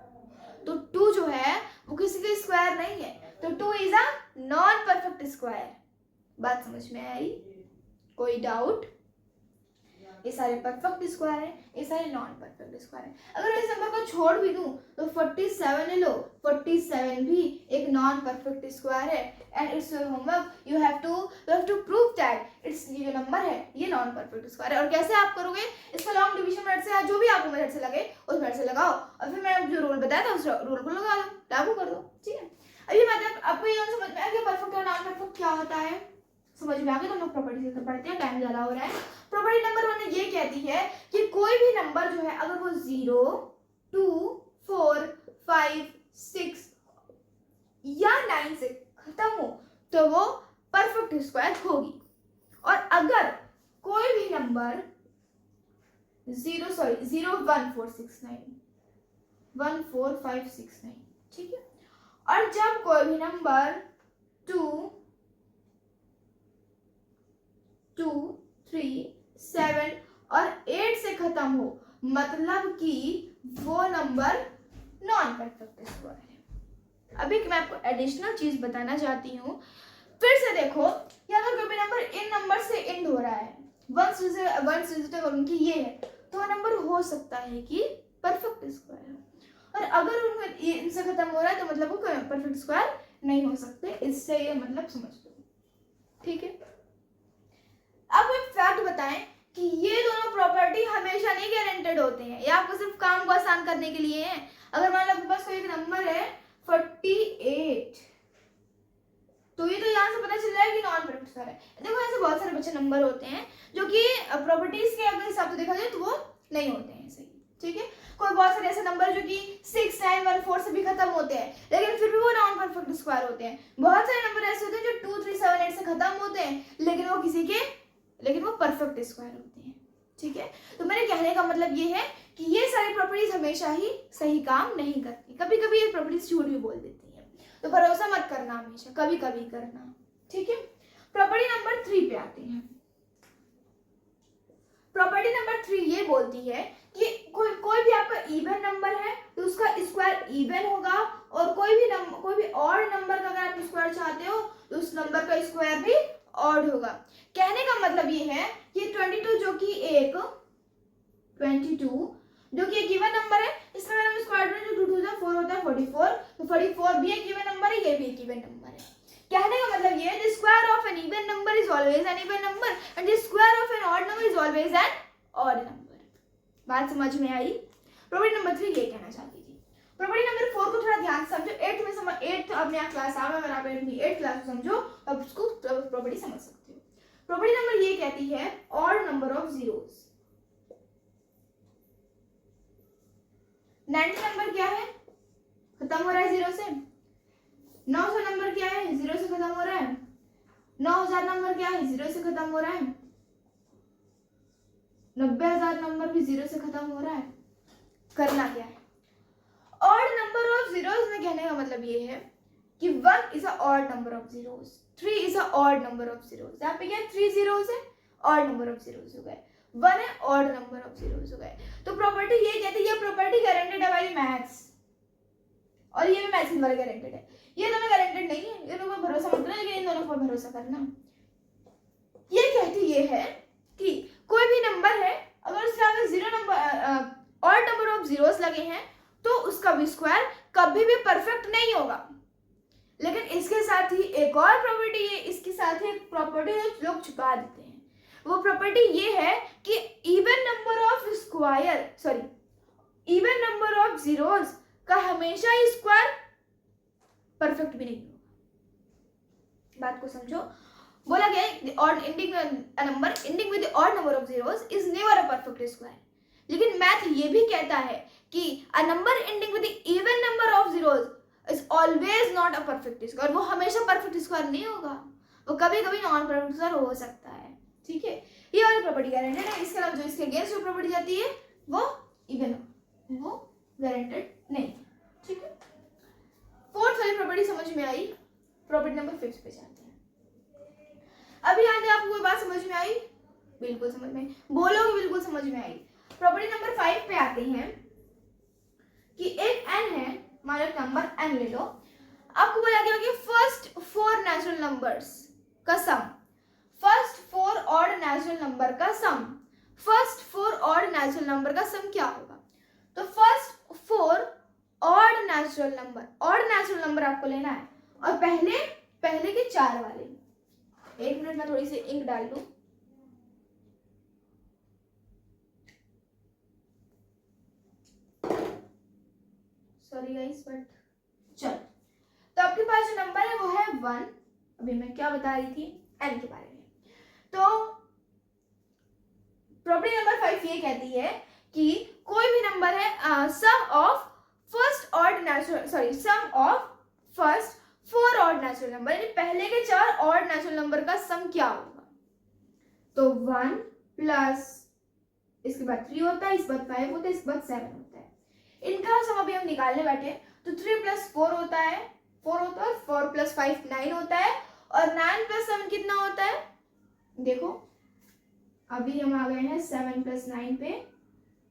Speaker 1: तो 2 जो है वो किसी का स्क्वायर नहीं है, तो 2 is a non perfect square. बात समझ में आई? कोई डाउट? ये सारे परफेक्ट स्क्वायर है, ये सारे नॉन परफेक्ट स्क्वायर है। अगर मैं इस नंबर को छोड़ भी दूं तो 47 ले लो, 47 भी एक नॉन परफेक्ट स्क्वायर है। And it's your homework, you have to prove that it's ये जो नंबर है ये नॉन परफेक्ट स्क्वायर है। और कैसे आप करोगे इसको? लॉन्ग डिवीजन मेथड से, जो भी आपको मेथड से लगे उस मेथड से लगाओ, और फिर मैं जो रूल बताया था उस रूल को लगा लो, लागू कर दो, ठीक है। अभी मतलब आपको ये समझ में आ गया परफेक्ट और नॉन परफेक्ट क्या होता है? समझ में आ गया? तो हम लोग प्रॉपर्टी से पढ़ते हैं, टाइम ज्यादा हो रहा है। प्रॉपर्टी नंबर 1 ये कहती है कि कोई भी नंबर जो है अगर वो 0, 2, 4, 5, 6 या 9 से खत्म हो तो वो परफेक्ट स्क्वायर होगी। और अगर कोई भी नंबर 0 1 4 6 9 1 4 5 6 9, ठीक है। और जब कोई भी नंबर 2, 3, 7 और 8 से खत्म हो मतलब कि वो नंबर नॉन परफेक्ट स्क्वायर है। अभी मैं आपको एडिशनल चीज बताना चाहती हूँ। फिर से देखो, या तो कोई भी नंबर इन नंबर से एंड हो रहा है, वन से तक उनकी ये है, तो नंबर हो सकता है कि परफेक्ट स्क्वायर है। और अगर उनमें इनसे खत्म हो रहा है तो मतलब वो परफेक्ट स्क्वायर नहीं हो सकते। इससे ये मतलब समझ लो, ठीक है। अब एक फैक्ट बताएं कि ये दोनों प्रॉपर्टी हमेशा नहीं गारंटेड होते हैं, ये आपको सिर्फ काम को आसान करने के लिए है। अगर मान लो आपके पास कोई एक नंबर है 48, तो ये तो यहाँ से पता चल रहा है कि नॉन परफेक्ट स्क्वायर है। देखो ऐसे बहुत सारे बच्चे नंबर होते हैं जो कि प्रॉपर्टीज के अगर हिसाब से देखा जाए तो वो नहीं होते हैं सही, ठीक है। कोई बहुत सारे ऐसे नंबर जो कि 6, 9, 1, 4 से भी खत्म होते हैं, लेकिन फिर भी वो नॉन परफेक्ट स्क्वायर होते हैं। बहुत सारे नंबर ऐसे होते हैं जो 2, 3, 7, 8 से खत्म होते हैं, लेकिन वो परफेक्ट स्क्वायर होते हैं, ठीक है। तो मेरे कहने का मतलब ये है कि ये सारी प्रॉपर्टीज हमेशा ही सही काम नहीं करती, कभी कभी ये प्रॉपर्टीज झूठ भी बोल देती है, तो भरोसा मत करना, हमेशा कभी कभी करना, ठीक है। प्रॉपर्टी नंबर 3 पे आते हैं। प्रॉपर्टी नंबर 3 ये बोलती है कि कोई भी आपका इवन नंबर है तो उसका स्क्वायर इवन होगा, और कोई भी ऑड नंबर का अगर आप स्क्वायर चाहते हो तो उस नंबर का स्क्वायर भी ऑड होगा। कहने का मतलब ये है कि 22 जो कि एक इवन नंबर है, इसमें अगर हम स्क्वायर करें तो 2 4 होता है 44, तो 44 भी एक इवन नंबर है, ये भी एक इवन नंबर है। कहने का मतलब ये है the square of an even number is always an even number and the square of an odd number is always an odd number. बात समझ में आई? प्रॉपर्टी नंबर 3 ये कहना चाहती थी। प्रॉपर्टी नंबर 4 को थोड़ा ध्यान से समझो, 8th अब नया क्लास आ रहा है, अगर आप अपनी 8th क्लास को समझो अब उसको प्रॉपर्टी समझ सकते हो। प्रॉपर्टी नंबर ये कहती है odd number of zeros. 90 number क्या है, खत्म हो रहा है 0 से। 900 नंबर क्या है, 0 से खत्म हो रहा है। 9000 नंबर क्या है, 0 से खत्म हो रहा है। 90000 नंबर भी 0 से खत्म हो रहा है। करना क्या है, ऑड नंबर ऑफ जीरोस में कहने का मतलब ये है कि 1 is a odd number of zeros, 3 is a odd number of zeros. यहाँ पे क्या है, 3 जीरोस है, ऑड नंबर ऑफ जीरोस हो गए, 1 है, ऑड नंबर ऑफ जीरोस हो गए। तो प्रॉपर्टी ये कहती है, ये प्रॉपर्टी गारंटेड है हमारी मैथ्स, और ये भी मैथ्स द्वारा गारंटेड है। ये दोनों गारंटेड नहीं है, ये दोनों पर भरोसा मत करना, लेकिन इन दोनों पर भरोसा करना। ये कहती ये है कि कोई भी नंबर है अगर उसके आगे 0 number odd number of zeros लगे हैं तो उसका भी स्क्वायर कभी भी परफेक्ट नहीं होगा। लेकिन इसके साथ ही एक और प्रॉपर्टी है, इसके साथ ही एक प्रॉपर्टी जो लोग छुपा देते हैं, वो प्रॉपर्टी ये है कि इवन नंबर ऑफ जीरोस का हमेशा ही स्क्वायर परफेक्ट भी नहीं होगा। बात को समझो, बोला गया है odd ending number ending with the odd number of zeros is never a perfect square। लेकिन मैथ ये भी कहता है कि a number ending with the even number of zeros is always not a perfect square। वो हमेशा perfect square नहीं होगा, वो कभी कभी नॉन परफेक्ट स्क्वायर हो सकता है, ठीक है। ये वाली प्रॉपर्टी गारंटेड है। इसके अलावा जो इसके अगेंस्ट जो प्रॉपर्टी जाती है वो इवन, वो गारंटेड नहीं, ठीक है। फोर्थ वाली प्रॉपर्टी समझ में आई। प्रॉपर्टी नंबर 5 पे जाते हैं। अभी यहाँ से आपको कोई बात समझ में आई? बिल्कुल समझ में, बोलोगे बिल्कुल समझ में आई। प्रॉपर्टी नंबर 5 पे आते हैं कि एक n है, मान लो नंबर n ले लो, आपको बोला गया कि फर्स्ट 4 नेचुरल नंबर्स का सम, फर्स्ट 4 ऑड नेचुरल नंबर का सम, फर्स्ट 4 ऑड नेचुरल नंबर का सम क्या होगा? तो फर्स्ट 4 ऑड नेचुरल नंबर आपको लेना है, और पहले के 4 वाले। एक मिनट में थोड़ी सी इंक डाल लूं। सॉरी गाइस, बट चलो, तो आपके पास जो नंबर है वो है 1। अभी मैं क्या बता रही थी, n के बारे में। तो प्रॉपर्टी नंबर 5 ये कहती है कि कोई भी नंबर है sum of first 4 odd natural number, यानी पहले के 4 ऑड नेचुरल नंबर का सम क्या होगा? तो 1 प्लस इसके बाद 3 होता है, इस बाद 5 होता है, इसके बाद 7 होता है। इनका सम अभी हम निकालने बैठे तो 3 + 4 होता है, 4 + 5 9 होता है, और 9 + 7 कितना होता है? देखो अभी हम आ गए हैं 7 + 9 पे,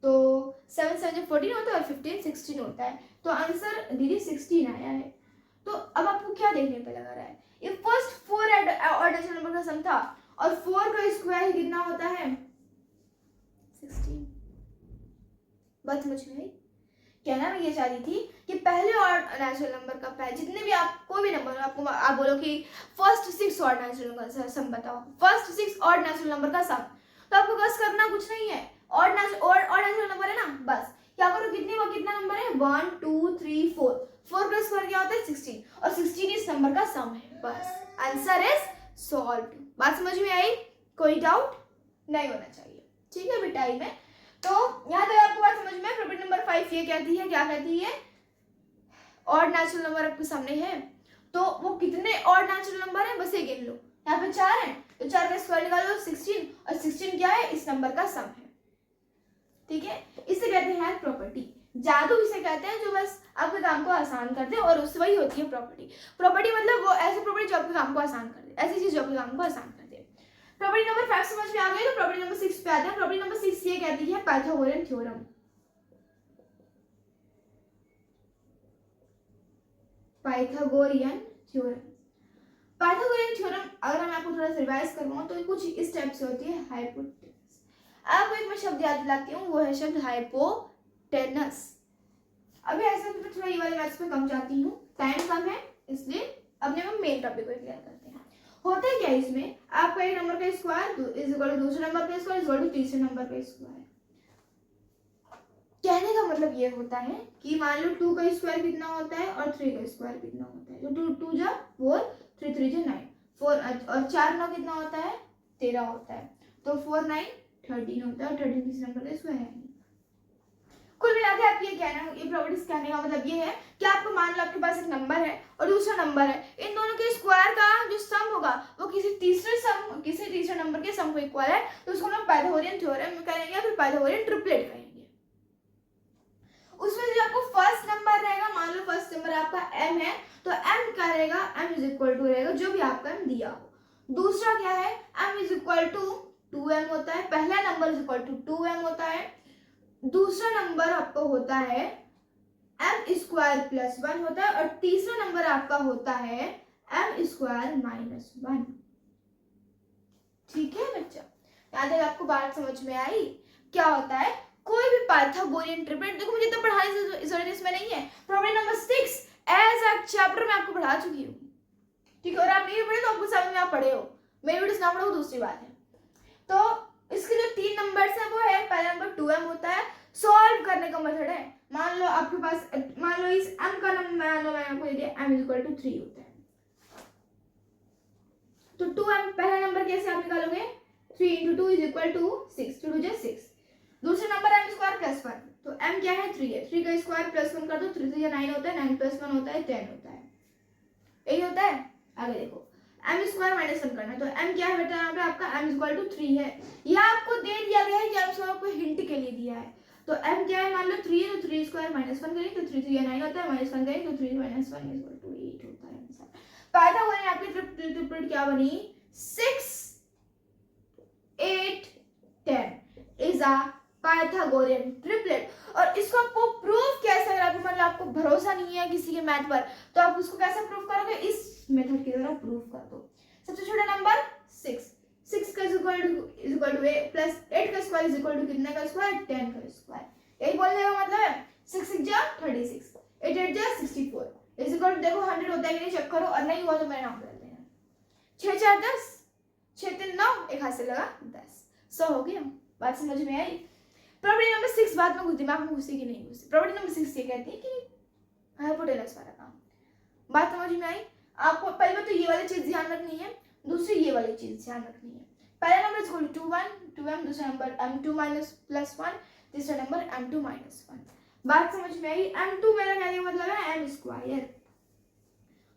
Speaker 1: तो 7 7 14 होता है और 15 16 होता है। तो आंसर दीदी 16 आया है। तो अब आपको क्या देखने पे लगा रहा है, ये फर्स्ट 4 ऑड नेचुरल नंबर का सम था और 4 का स्क्वायर कितना होता है 16। बात समझ में आई? कहना मैं ये चाह रही थी कि पहले ऑड नेचुरल नंबर का जितने भी आप कोई भी नंबर आपको आप बोलो कि फर्स्ट 6 ऑड नेचुरल नंबर का सम बताओ, फर्स्ट 6 ऑड नेचुरल नंबर का सम, तो आपको बस करना कुछ नहीं है, ऑड नेचुरल नंबर है ना, बस क्या करो कितना नंबर है 1 2 3 4 का स्क्वायर क्या होता है 16 और 16 इस नंबर का सम है, बस आंसर इज सॉल्व्ड। बात समझ में आई? कोई डाउट नहीं होना चाहिए, ठीक है बेटा। में तो यहाँ तक आपको बात समझ में। प्रॉपर्टी नंबर 5 ये कहती है, क्या कहती है, ऑड नेचुरल नंबर आपके सामने है तो वो कितने ऑड नेचुरल नंबर है बस ये गिन लो, यहाँ पे 4 है तो 4 का स्क्वायर निकालो 16 और 16 क्या है इस नंबर का सम है, ठीक है। इसे कहते हैं प्रॉपर्टी, जादू इसे कहते हैं जो बस आपके काम को आसान कर दे और उससे वही होती है प्रॉपर्टी। प्रॉपर्टी मतलब वो ऐसी प्रॉपर्टी जो आपके काम को आसान कर दे, ऐसी चीज जो आपके काम को आसान कर दे। प्रॉपर्टी नंबर 5 समझ में आ गई, तो प्रॉपर्टी नंबर 6 पे आते हैं। प्रॉपर्टी नंबर 6 ये कहती है Pythagorean theorem. Pythagorean theorem, Pythagorean theorem अगर मैं आपको थोड़ा सा रिवाइज करवाऊं तो कुछ इस टाइप से होती है। हाइपोटेनस, आपको एक मैं शब्द याद दिलाती हूँ, वो है शब्द हाइपोटेनस। अभी ऐसा तो मैं थोड़ा ये वाले मैथ्स पे कम जाती हूँ, टाइम कम है इसलिए अपने हम मेन टॉपिक को क्लियर करते हैं। होता है क्या इसमें, आपका एक नंबर का स्क्वायर इज इक्वल टू दूसरे नंबर का स्क्वायर इज इक्वल टू तीसरे नंबर का स्क्वायर। कहने का मतलब ये होता है कि मान लो 2 का स्क्वायर कितना होता है और 3 का स्क्वायर कितना होता है, तो 2 जा 4 3 3 जा 9 4 और 4 9 कितना होता है 13 होता है, तो 4 9 13 होता है और 13 किस नंबर का स्क्वायर है। कुल मिला के आपकी ये प्रॉपर्टीज कहने का मतलब ये है कि आपको मान लो आपके पास एक नंबर है और दूसरा नंबर है, इन दोनों के स्क्वायर का जो सम होगा वो किसी तीसरे नंबर के सम को इक्वल है, तो उसको हम पाइथागोरियन थ्योरम कहेंगे या फिर पाइथागोरियन ट्रिपलेट कहेंगे। उसमें जो आपको फर्स्ट नंबर रहेगा, मान लो फर्स्ट नंबर आपका m है तो m क्या रहेगा, m इज इक्वल टू रहेगा जो भी आपका m दिया हो। दूसरा क्या है, m is equal to 2m होता है, पहला number is equal to 2m होता है, दूसरा नंबर आपका होता है m स्क्वायर प्लस 1 होता है और तीसरा नंबर आपका होता है m स्क्वायर माइनस 1। ठीक है बच्चा, यहाँ तक आपको बात समझ में आई? क्या होता है कोई भी पाइथागोरियन ट्रिपलेट, देखो मुझे इतना पढ़ाने की जरूरत इसमें नहीं है। Problem number 6 as a chapter में आपको पढ़ा चुकी हूँ, ठीक है। और आप नहीं पढ़े तो आपको समझ में आप पढ़े हो, मेरी वीडियोस ना पढ़ो दूसरी बात है। तो इसके जो 3 नंबर्स हैं वो है, पहला नंबर 2m होता है, सॉल्व करने का मेथड है। मान लो आपके पास, मान लो इस m का नंबर मैंने आपको दे दिया m इज इक्वल टू 3 होता है, तो 2m पहला नंबर कैसे आप निकालोगे, 3 into 2 इज इक्वल टू 6, 2 2 6। दूसरा नंबर m स्क्वायर प्लस 1, तो m क्या है 3 है, 3 का स्क्वायर प्लस 1 कर दो, 3 3 9 होता है, 9 प्लस 1 होता है 10 होता है, यही होता है। आगे देखो m स्क्वायर माइनस 1 करना है, तो m क्या है बेटा यहाँ पे आपका m इक्वल टू 3 है, यह आपको दे दिया गया है, ये आपको हिंट के लिए दिया है। तो m क्या है मान लो 3 है, तो 3 स्क्वायर माइनस 1 करेंगे तो 3 3 9 होता है, माइनस 1 करेंगे तो 3 माइनस 1 इक्वल टू 8 होता है आंसर। पाइथागोरियन आपकी ट्रिपलेट क्या बनी, 6 8 10 इज अ पाइथागोरियन ट्रिपलेट। और इसको आपको प्रूफ कैसे, अगर आपको मतलब आपको भरोसा नहीं है किसी के मैथ पर तो आप उसको कैसे प्रूफ करोगे, इस मेथड की तरह प्रूफ कर दो। सबसे छोटा नंबर 6 का इक्वल टू a प्लस 8 का स्क्वायर इज इक्वल टू कितने का स्क्वायर 10 का स्क्वायर, यही बोलने का मतलब है। 6 6 जा 36, 8 8 जा 64 इज इक्वल टू, देखो 100 होता है कि नहीं चेक करो, और नहीं हुआ तो मेरे नाम बदल देना। 6 4 10, 6 3 9, एक हाथ से लगा 10, 100 हो गया। बात समझ में आई? प्रॉपर्टी नंबर 6 बात में घुस दिमाग में घुसी कि नहीं घुसी। प्रॉपर्टी नंबर 6 ये कहती है कि हाइपोटेनस वाला काम। बात समझ में आई? आपको पहले बात तो ये वाली चीज ध्यान रखनी है, दूसरी ये वाली चीज ध्यान रखनी है। पहला number is equal to 2m, दूसरा नंबर m2 माइनस प्लस 1, तीसरा नंबर m2 माइनस 1। बात समझ में आई? m2 मेरा कहने का मतलब है m स्क्वायर।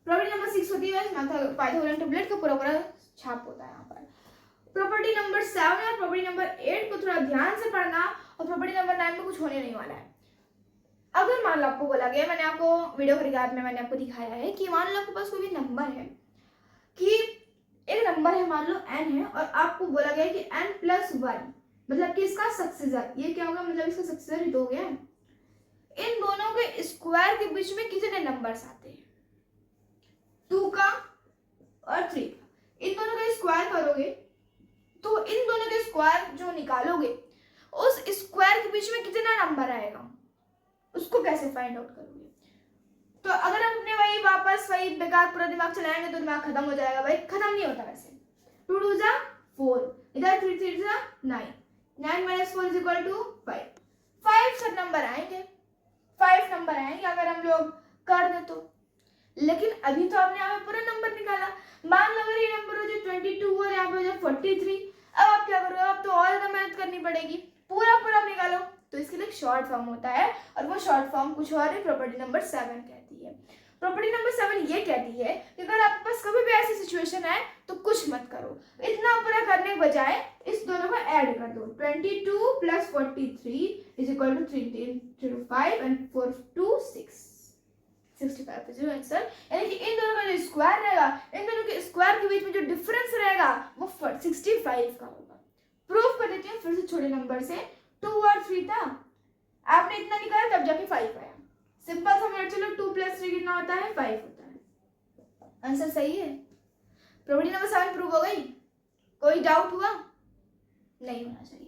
Speaker 1: प्रॉपर्टी नंबर 6 होती है पाइथागोरियन ट्रिपलेट का पूरा छाप होता है यहाँ पर। प्रॉपर्टी नंबर 7 और प्रॉपर्टी नंबर 8 को थोड़ा ध्यान से पढ़ना, और प्रॉपर्टी नंबर 9 में कुछ होने नहीं वाला है। अगर मान लो आपको बोला गया, मैंने आपको वीडियो के रिगार्ड में मैंने आपको दिखाया है कि मान लो आपके पास कोई भी नंबर है, कि एक नंबर है मान लो n है, और आपको बोला गया कि n प्लस 1 मतलब कि इसका सक्सेसर, ये क्या होगा, मतलब इसका सक्सेसर ही तो हो गया। इन दोनों के स्क्वायर के बीच में कितने नंबर्स आते हैं, 2 का और 3 का। इन दोनों का स्क्वायर करोगे तो इन दोनों के स्क्वायर जो निकालोगे उस स्क्वायर के बीच में कितना नंबर आएगा, उसको कैसे फाइंड आउट करोगे। तो अगर हम अपने वही वापस वही बेकार पूरा दिमाग चलाएंगे तो दिमाग खत्म हो जाएगा भाई, खत्म नहीं होता वैसे। 2 2 जा 4, इधर 3 3 जा 9, 9 minus 4 is equal to 5। 5 सब नंबर आएंगे, 5 नंबर आएंगे अगर हम लोग कर दे तो। लेकिन अभी तो आपने यहाँ पे पूरा नंबर निकाला। मान लो अगर ये नंबर हो जाए 22 और यहाँ पे हो जाए 43, अब आप क्या करोगे, अब तो और ज्यादा मेहनत करनी पड़ेगी, पूरा पूरा निकालो। तो इसके लिए शॉर्ट फॉर्म होता है और वो शॉर्ट फॉर्म कुछ और है, प्रॉपर्टी नंबर 7 कहती है। प्रॉपर्टी नंबर 7 ये कहती है कि अगर आपके पास कभी भी ऐसी सिचुएशन है तो कुछ मत करो, इतना पूरा करने के बजाय इस दोनों को ऐड कर दो। 22 plus 43 is equal to 3 to 5 and 4 to 6, 65 is your answer। यानी कि इन दोनों का जो स्क्वायर रहेगा, इन दोनों के स्क्वायर के बीच में जो डिफरेंस रहेगा वो 65 का होगा। प्रूफ कर देती हूँ फिर से छोटे नंबर से। 2 और 3 था, आपने इतना निकाला तब जाके 5 आया। सिंपल सा मेरा, चलो 2 plus 3 कितना होता है, 5 होता है। आंसर सही है। प्रॉपर्टी नंबर 7 प्रूव हो गई। कोई डाउट हुआ? नहीं होना चाहिए।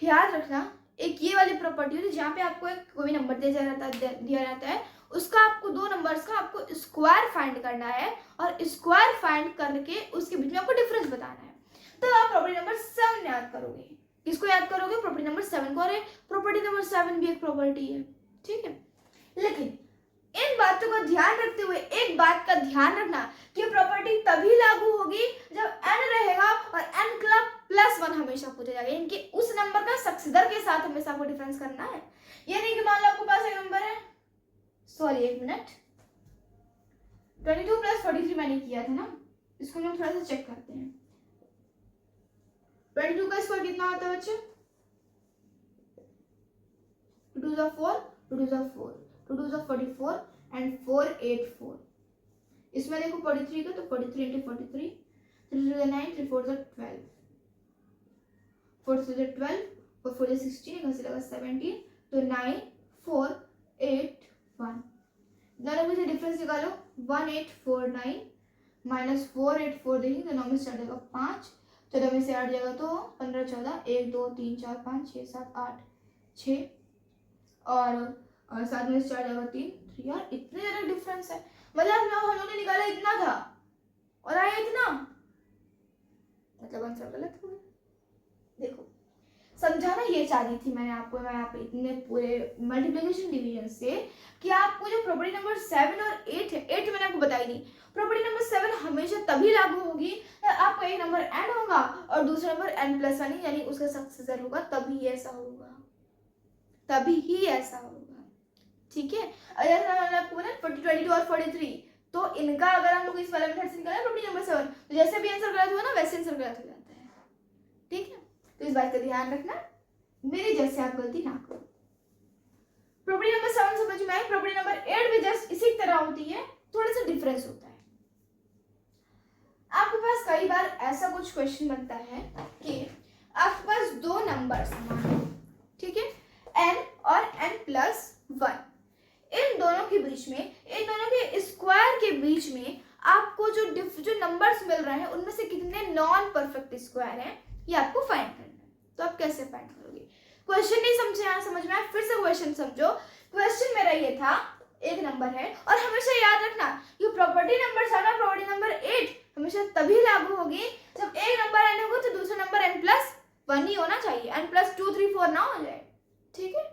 Speaker 1: याद रखना, एक ये वाली प्रॉपर्टी होती है जहाँ पे आपको एक कोई नंबर दिया जाता है, उसका आपको 2 नंबर्स का आपको स्क्वायर फाइंड करना है और स्क्वायर फाइंड करके उसके बीच में आपको डिफरेंस बताना है। तो आप प्रॉपर्टी नंबर 7 याद करोगे। किसको याद करोगे? प्रॉपर्टी नंबर 7 को। और प्रॉपर्टी नंबर 7 भी एक प्रॉपर्टी है, ठीक है। लेकिन इन बातों को ध्यान रखते हुए एक बात का ध्यान रखना कि प्रॉपर्टी तभी लागू होगी जब n रहेगा और n का +1 हमेशा पूछा जाएगा, यानी कि उस नंबर का सक्सेसर के साथ हमेशा आपको डिफरेंस करना है। ये नहीं कि मान लो आपके पास एक नंबर है, सॉरी एक मिनट, 22 + 43 मैंने किया था ना, इसको हम थोड़ा सा चेक करते हैं। 22 का स्क्वायर कितना होता है बच्चे? 2 2 4, 2 2 4, 2 2 44 and 4 8 4। इसमें देखो 43 का तो 43 into 43, 3 2 9, 3 4 12, 4 3 12 और 4 16, इधर से लगा 17, तो 9 4 8 1। दोनों में से डिफरेंस निकालो। 1849 माइनस 484 देखेंगे तो 9 में से 8 जाएगा 5, 14 में से 8 जाएगा तो 15 14, 1 2 3 4 5 6 7 8 6 और 7 में से 4 जाएगा 3। यार इतने ज्यादा डिफरेंस है, मतलब हम लोगों ने निकाला इतना था और आया इतना, मतलब आंसर गलत हो गया। देखो समझाना ये चाह रही थी मैंने आपको, मैं आप इतने पूरे मल्टीप्लिकेशन डिवीजन से कि आपको जो प्रॉपर्टी नंबर 7 और 8 है, 8 मैंने आपको बताई नहीं। प्रॉपर्टी नंबर 7 हमेशा तभी लागू होगी आपको एक नंबर n होगा और दूसरा नंबर n+1 यानी उसका सक्सेसर होगा, तभी ऐसा होगा, तभी ही ऐसा होगा, ठीक है। अगर आपको बोला 22 और 43, तो इनका अगर हम लोग इस वाले मेथड से निकालें प्रॉपर्टी नंबर 7, तो जैसे भी आंसर गलत हुआ ना वैसे आंसर गलत हो जाता है, ठीक है। तो इस बात का ध्यान रखना, मेरे जैसे आप गलती ना करो। प्रॉपर्टी नंबर 7 समझ में आई। प्रॉपर्टी नंबर 8 भी जस्ट इसी तरह होती है, थोड़ा सा डिफरेंस होता है। आपके पास कई बार ऐसा कुछ क्वेश्चन बनता है कि आपके पास 2 नंबर समान है, ठीक है, n और n+1। इन दोनों के बीच में, इन दोनों के स्क्वायर के बीच में आपको जो नंबर्स मिल रहे हैं उनमें से कितने नॉन परफेक्ट स्क्वायर हैं ये आपको फाइंड करना है। तो आप कैसे फाइंड करोगे? क्वेश्चन नहीं समझे, यहाँ समझ में आया? फिर से क्वेश्चन समझो। क्वेश्चन मेरा ये था, एक नंबर है और हमेशा याद रखना कि प्रॉपर्टी नंबर 7 और प्रॉपर्टी नंबर 8 हमेशा तभी लागू होगी जब एक नंबर n होगा तो दूसरा नंबर n+1 ही होना चाहिए, n+2 3 4 ना हो जाए, ठीक है।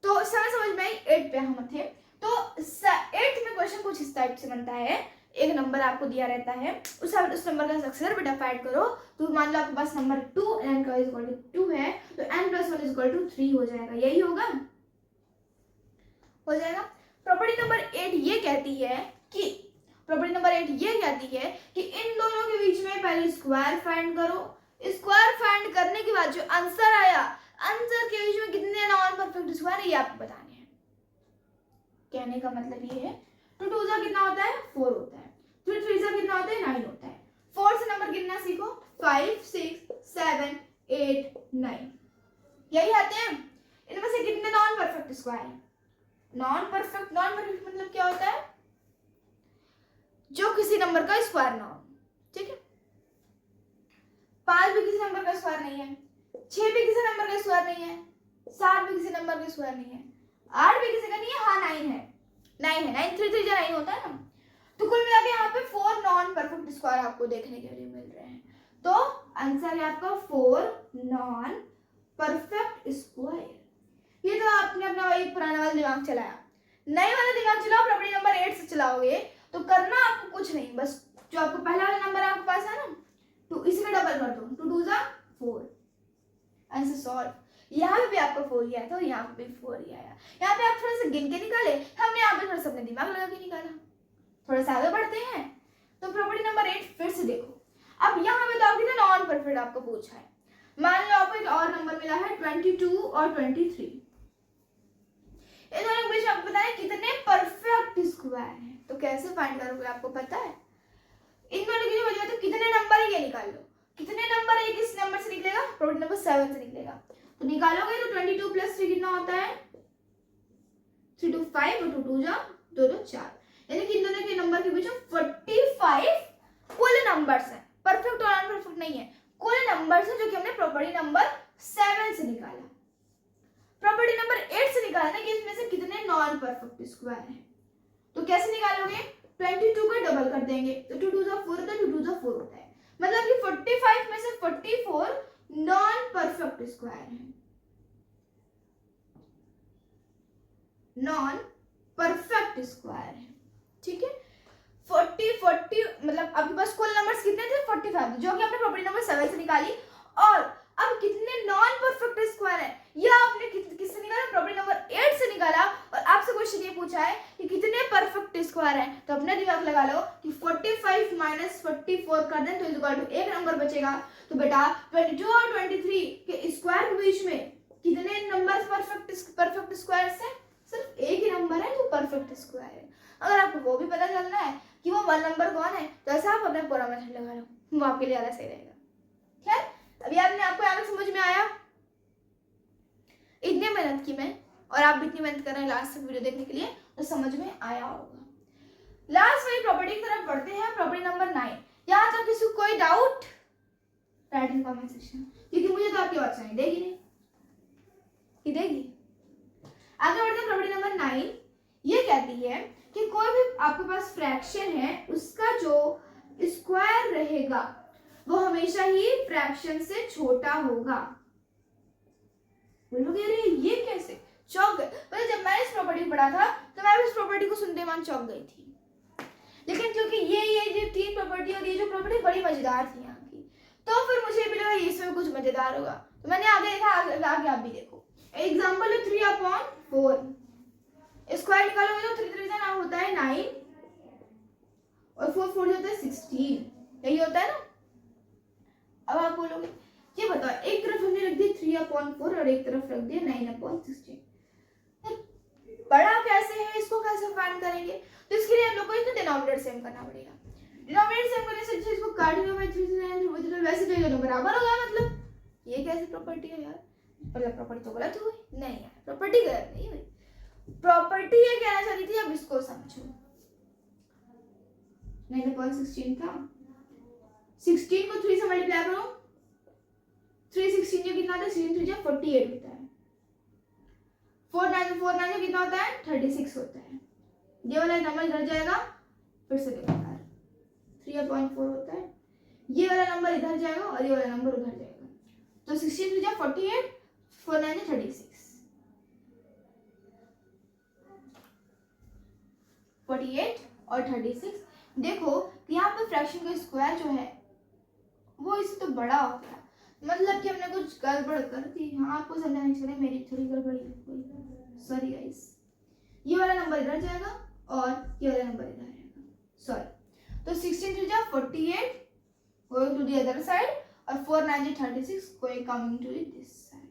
Speaker 1: तो समझ में आई। 8 पे हम थे, तो 8 में क्वेश्चन कुछ इस टाइप से बनता है। एक नंबर आपको दिया रहता है, उस नंबर का सक्सेसर बेटा फाइंड करो। तो मान लो आपके पास नंबर 2 n का इक्वल टू 2 है, तो n+1 इक्वल टू 3 हो जाएगा, यही होगा, हो जाएगा। प्रॉपर्टी नंबर 8 ये कहती है कि इन दोनों के बीच में पहले स्क्वायर फाइंड करो, स्क्वायर फाइंड करने के बाद जो आंसर आया, आंसर के बीच में कितने नॉन परफेक्ट स्क्वायर है ये आपको बताने हैं। कहने का मतलब ये है 2 2 जा कितना होता है 4 होता है, 3 3 जा कितना होता है 9 होता है। 4 से नंबर गिनना सीखो, 5 6 7 9 यही आते हैं। इनमें से कितने नॉन परफेक्ट स्क्वायर हैं? नॉन परफेक्ट मतलब क्या होता है? जो किसी नंबर का स्क्वायर ना हो, ठीक है। 5 भी किसी नंबर का स्क्वायर नहीं है, 6 भी किसी नंबर का स्क्वायर नहीं है, 7 भी किसी नंबर का स्क्वायर नहीं है, 8 भी किसी का नहीं है, हाँ 9 है, 9 3 3 9 होता है ना। तो कुल मिला के यहाँ पे 4 नॉन परफेक्ट स्क्वायर आपको देखने के लिए मिल रहे हैं। तो आंसर है आपका 4 नॉन परफेक्ट स्क्वायर। ये तो आपने अपना वही पुराना वाला दिमाग चलाया, नए वाला दिमाग चलाओ, प्रॉपर्टी नंबर 8 से चलाओगे तो करना आपको कुछ नहीं, बस जो आपको पहला वाला नंबर आपके पास है ना, तो इसमें डबल कर दो, 2 2 4, आंसर सॉल्व। यहाँ पे आपका 4 ही आया था, यहाँ पे भी 4 ही आया। यहाँ पे आप थोड़ा सा गिन के निकाले, हमने यहाँ पे थोड़ा सा अपने दिमाग लगा के निकाला। थोड़ा सा आगे बढ़ते हैं, तो प्रॉपर्टी नंबर 8 फिर से देखो। अब यहाँ पे तो आपकी नॉन परफेक्ट आपको पूछा है, मान लो आपको एक और नंबर मिला है 22 और 23। इन दोनों के बीच आपको पता है कितने परफेक्ट स्क्वायर हैं, तो कैसे फाइंड करोगे आपको पता है? इन दोनों की जो वजह तो कितने नंबर है ये निकाल लो, कितने नंबर है किस नंबर से निकलेगा? प्रॉपर्टी नंबर 7 से निकलेगा। तो निकालोगे तो 22 प्लस 3 कितना होता है? 3 2 5 और 2 2 2 2 4, यानी कि इन दोनों के नंबर के बीच में 45 कुल नंबर्स हैं, परफेक्ट और अनपरफेक्ट नहीं है, कुल नंबर्स हैं जो कि हमने प्रॉपर्टी नंबर 7 से निकाला। प्रॉपर्टी नंबर 8 से निकालना कि इसमें से कितने नॉन परफेक्ट स्क्वायर हैं। तो कैसे निकालोगे? 22 को डबल कर देंगे तो 2 2 4 होता है, 2 2 4 होता है, मतलब कि 45 में से 44 नॉन परफेक्ट स्क्वायर हैं, नॉन परफेक्ट स्क्वायर है, ठीक है। 40 मतलब आपके पास कुल नंबर्स कितने थे? 45, जो कि आपने प्रॉपर्टी नंबर 7 से निकाली। और अब कितने नॉन परफेक्ट स्क्वायर है यह आपने किससे निकाला? प्रॉपर्टी नंबर 8 से निकाला। और आपसे क्वेश्चन ये पूछा है कि कितने परफेक्ट स्क्वायर हैं, तो अपना दिमाग लगा लो कि 45 माइनस 44 कर दें तो इक्वल टू एक नंबर बचेगा। तो बेटा 22 और 23 के स्क्वायर के बीच में कितने नंबर परफेक्ट स्क्वायर हैं? सिर्फ एक ही नंबर है जो परफेक्ट स्क्वायर है। अगर आपको वो भी पता चलना है कि वो 1 नंबर कौन है, तो ऐसा आप अपना पूरा मेथड लगा लो, वो आपके लिए ज्यादा सही रहेगा। खैर अभी आपने आपको यहाँ समझ में आया, इतनी मेहनत की मैं, और आप भी इतनी मेहनत कर रहे हैं लास्ट तक वीडियो देखने के लिए, तो समझ में आया होगा। लास्ट वाली प्रॉपर्टी की तरफ बढ़ते हैं, प्रॉपर्टी नंबर 9। यहाँ तक किसी को कोई doubt? Right in comment section, क्योंकि मुझे तो आपकी आवाज नहीं देगी, नहीं कि देगी। आगे बढ़ते हैं प्रॉपर्टी नंबर 9। ये कहती है कि कोई भी आपके पास फ्रैक्शन है उसका जो स्क्वायर रहेगा वो हमेशा ही फ्रैक्शन से छोटा होगा। बोलोगे अरे ये कैसे? चौंक गए। पर जब मैंने इस प्रॉपर्टी को पढ़ा था तो मैं इस प्रॉपर्टी को सुनते मान चौंक गई थी, लेकिन क्योंकि ये जो 3 प्रॉपर्टी और ये जो प्रॉपर्टी बड़ी मजेदार थी यहाँ की, तो फिर मुझे भी लगा इसमें कुछ मजेदार होगा, तो मैंने आगे देखा। आगे आप भी देखो। एग्जाम्पल है 3/4, स्क्वायर निकालोगे तो 3 3 का नाम होता है 9 और 4 4 होता है 16, यही होता है ना। अब आप बोलोगे ये बताओ, एक तरफ हमने रख दिया 3/4 और एक तरफ रख दिया 9/16, बड़ा कैसे है, इसको कैसे फाइंड करेंगे? तो इसके लिए हम लोग को इसका डिनोमिनेटर सेम करना पड़ेगा। डिनोमिनेटर सेम करने से इसको काट दिया बाय 3 से 9 वैसे तो ये दोनों बराबर होगा। मतलब ये कैसी प्रॉपर्टी है यार? मतलब प्रॉपर्टी तो गलत हुई नहीं यार, प्रॉपर्टी गलत नहीं हुई, प्रॉपर्टी ये कहना चाहती थी। अब इसको समझो, 9/16 था, 16 को 3 से मल्टीप्लाई करो, 3 16 जो कितना होता है, 16 3 जो 48 होता है, 4 9 जो कितना होता है 36 होता है। ये वाला नंबर इधर जाएगा, फिर से देखो यार 3/4 होता है, ये वाला नंबर इधर जाएगा और ये वाला नंबर उधर जाएगा, तो 16 3 जो 48, 4 9 जो 36, 48 और 36। देखो यहाँ पे फ्रैक्शन का स्क्वायर जो है वो इससे तो बड़ा हो गया, मतलब कि हमने कुछ गड़बड़ कर दी। हाँ आपको समझाने चले मेरी थोड़ी गड़बड़ी है, सॉरी गाइस। ये वाला नंबर इधर जाएगा और ये वाला नंबर इधर आएगा, सॉरी। तो 16 3 जा 48 going to the other side और 4 9 जा 36 going coming to this side.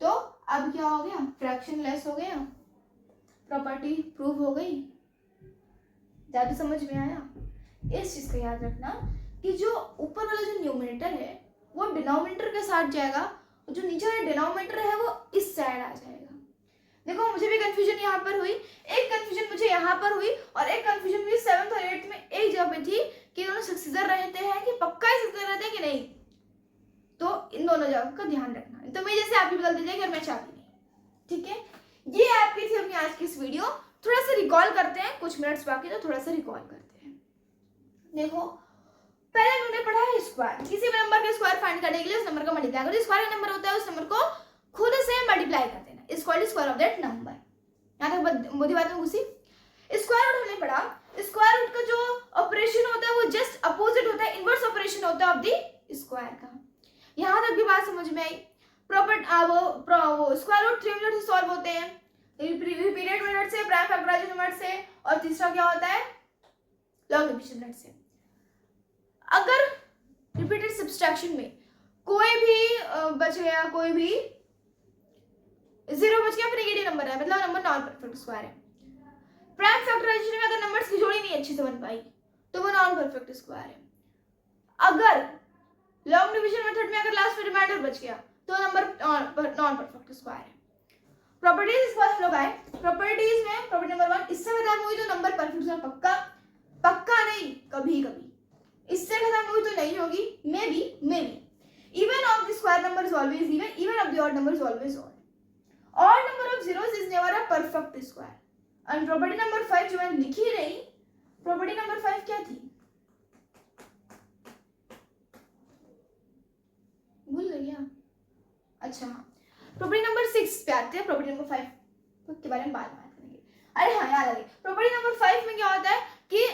Speaker 1: तो अब क्या हो गया, फ्रैक्शन लेस हो गया, प्रॉपर्टी प्रूव हो गई। ज्यादा समझ में आया? इस चीज का याद रखना कि जो ऊपर वाला जो न्यूमरेटर है वो डिनोमिनेटर के साथ जाएगा जो नीचे वाला डिनोमिनेटर है वो इस साइड आ जाएगा। देखो मुझे भी कंफ्यूजन यहाँ पर हुई, एक कंफ्यूजन मुझे यहाँ पर हुई और एक कंफ्यूजन मुझे 7th और 8th में एक जगह पे थी कि दोनों सक्सीजर रहते हैं कि पक्का ही सक्सीजर रहते हैं कि नहीं। तो इन दोनों जगह का ध्यान रखना। तो मैं जैसे आप भी बदल दीजिए अगर मैं चाहती नहीं। ठीक है, ये आपकी थी अपनी आज की इस वीडियो। थोड़ा सा रिकॉल करते हैं, कुछ मिनट्स बाकी तो थोड़ा सा रिकॉल करते हैं। देखो पहले हमने पढ़ा है स्क्वायर। किसी भी नंबर का स्क्वायर फाइंड करने के लिए उस नंबर का मल्टीप्लाई करो। स्क्वायर का नंबर होता है उस नंबर को खुद से मल्टीप्लाई कर देना, is called square of that number. यहाँ तक मोदी बात में घुसी। स्क्वायर रूट हमने पढ़ा, स्क्वायर रूट का जो ऑपरेशन होता है वो जस्ट अपोजिट होता है, इनवर्स ऑपरेशन होता है ऑफ द स्क्वायर का। यहाँ तक भी बात समझ में आई। वो स्क्वायर रूट 3 मेथड से सॉल्व होते हैं, रिपीटेड मेथड से, प्राइम फैक्टराइजेशन मेथड से, और तीसरा क्या होता है लॉग डिविजन मेथड से। अगर रिपीटेड सब्सट्रैक्शन में कोई भी बच गया, कोई भी 0 बच गया, फिर नेगेटिव नंबर है, मतलब नंबर नॉन परफेक्ट स्क्वायर है। प्राइम फैक्टराइजेशन में अगर नंबर्स की जोड़ी नहीं अच्छे से बन पाई तो वो नॉन परफेक्ट स्क्वायर है। अगर लॉन्ग डिवीजन मेथड में अगर लास्ट में रिमाइंडर बच गया तो नंबर नॉन परफेक्ट स्क्वायर है। प्रॉपर्टीज इस बार लोग आए। प्रॉपर्टीज में प्रॉपर्टी नंबर 1, इससे खत्म हुई तो नंबर परफेक्ट स्क्वायर पक्का, पक्का नहीं कभी कभी, इससे खत्म हुई तो नहीं होगी, may be. Even of the square number is always even of the odd number is always odd. Odd number of zeros is never a perfect square. And property number 5 जो मैंने लिखी नहीं, property number 5 क्या थी? भूल गई क्या? अच्छा हाँ, property number 6 पे आते हैं, property number 5 के बारे में बाद में बात करेंगे। अरे हाँ याद आ गई। property number 5 में क्या होता है कि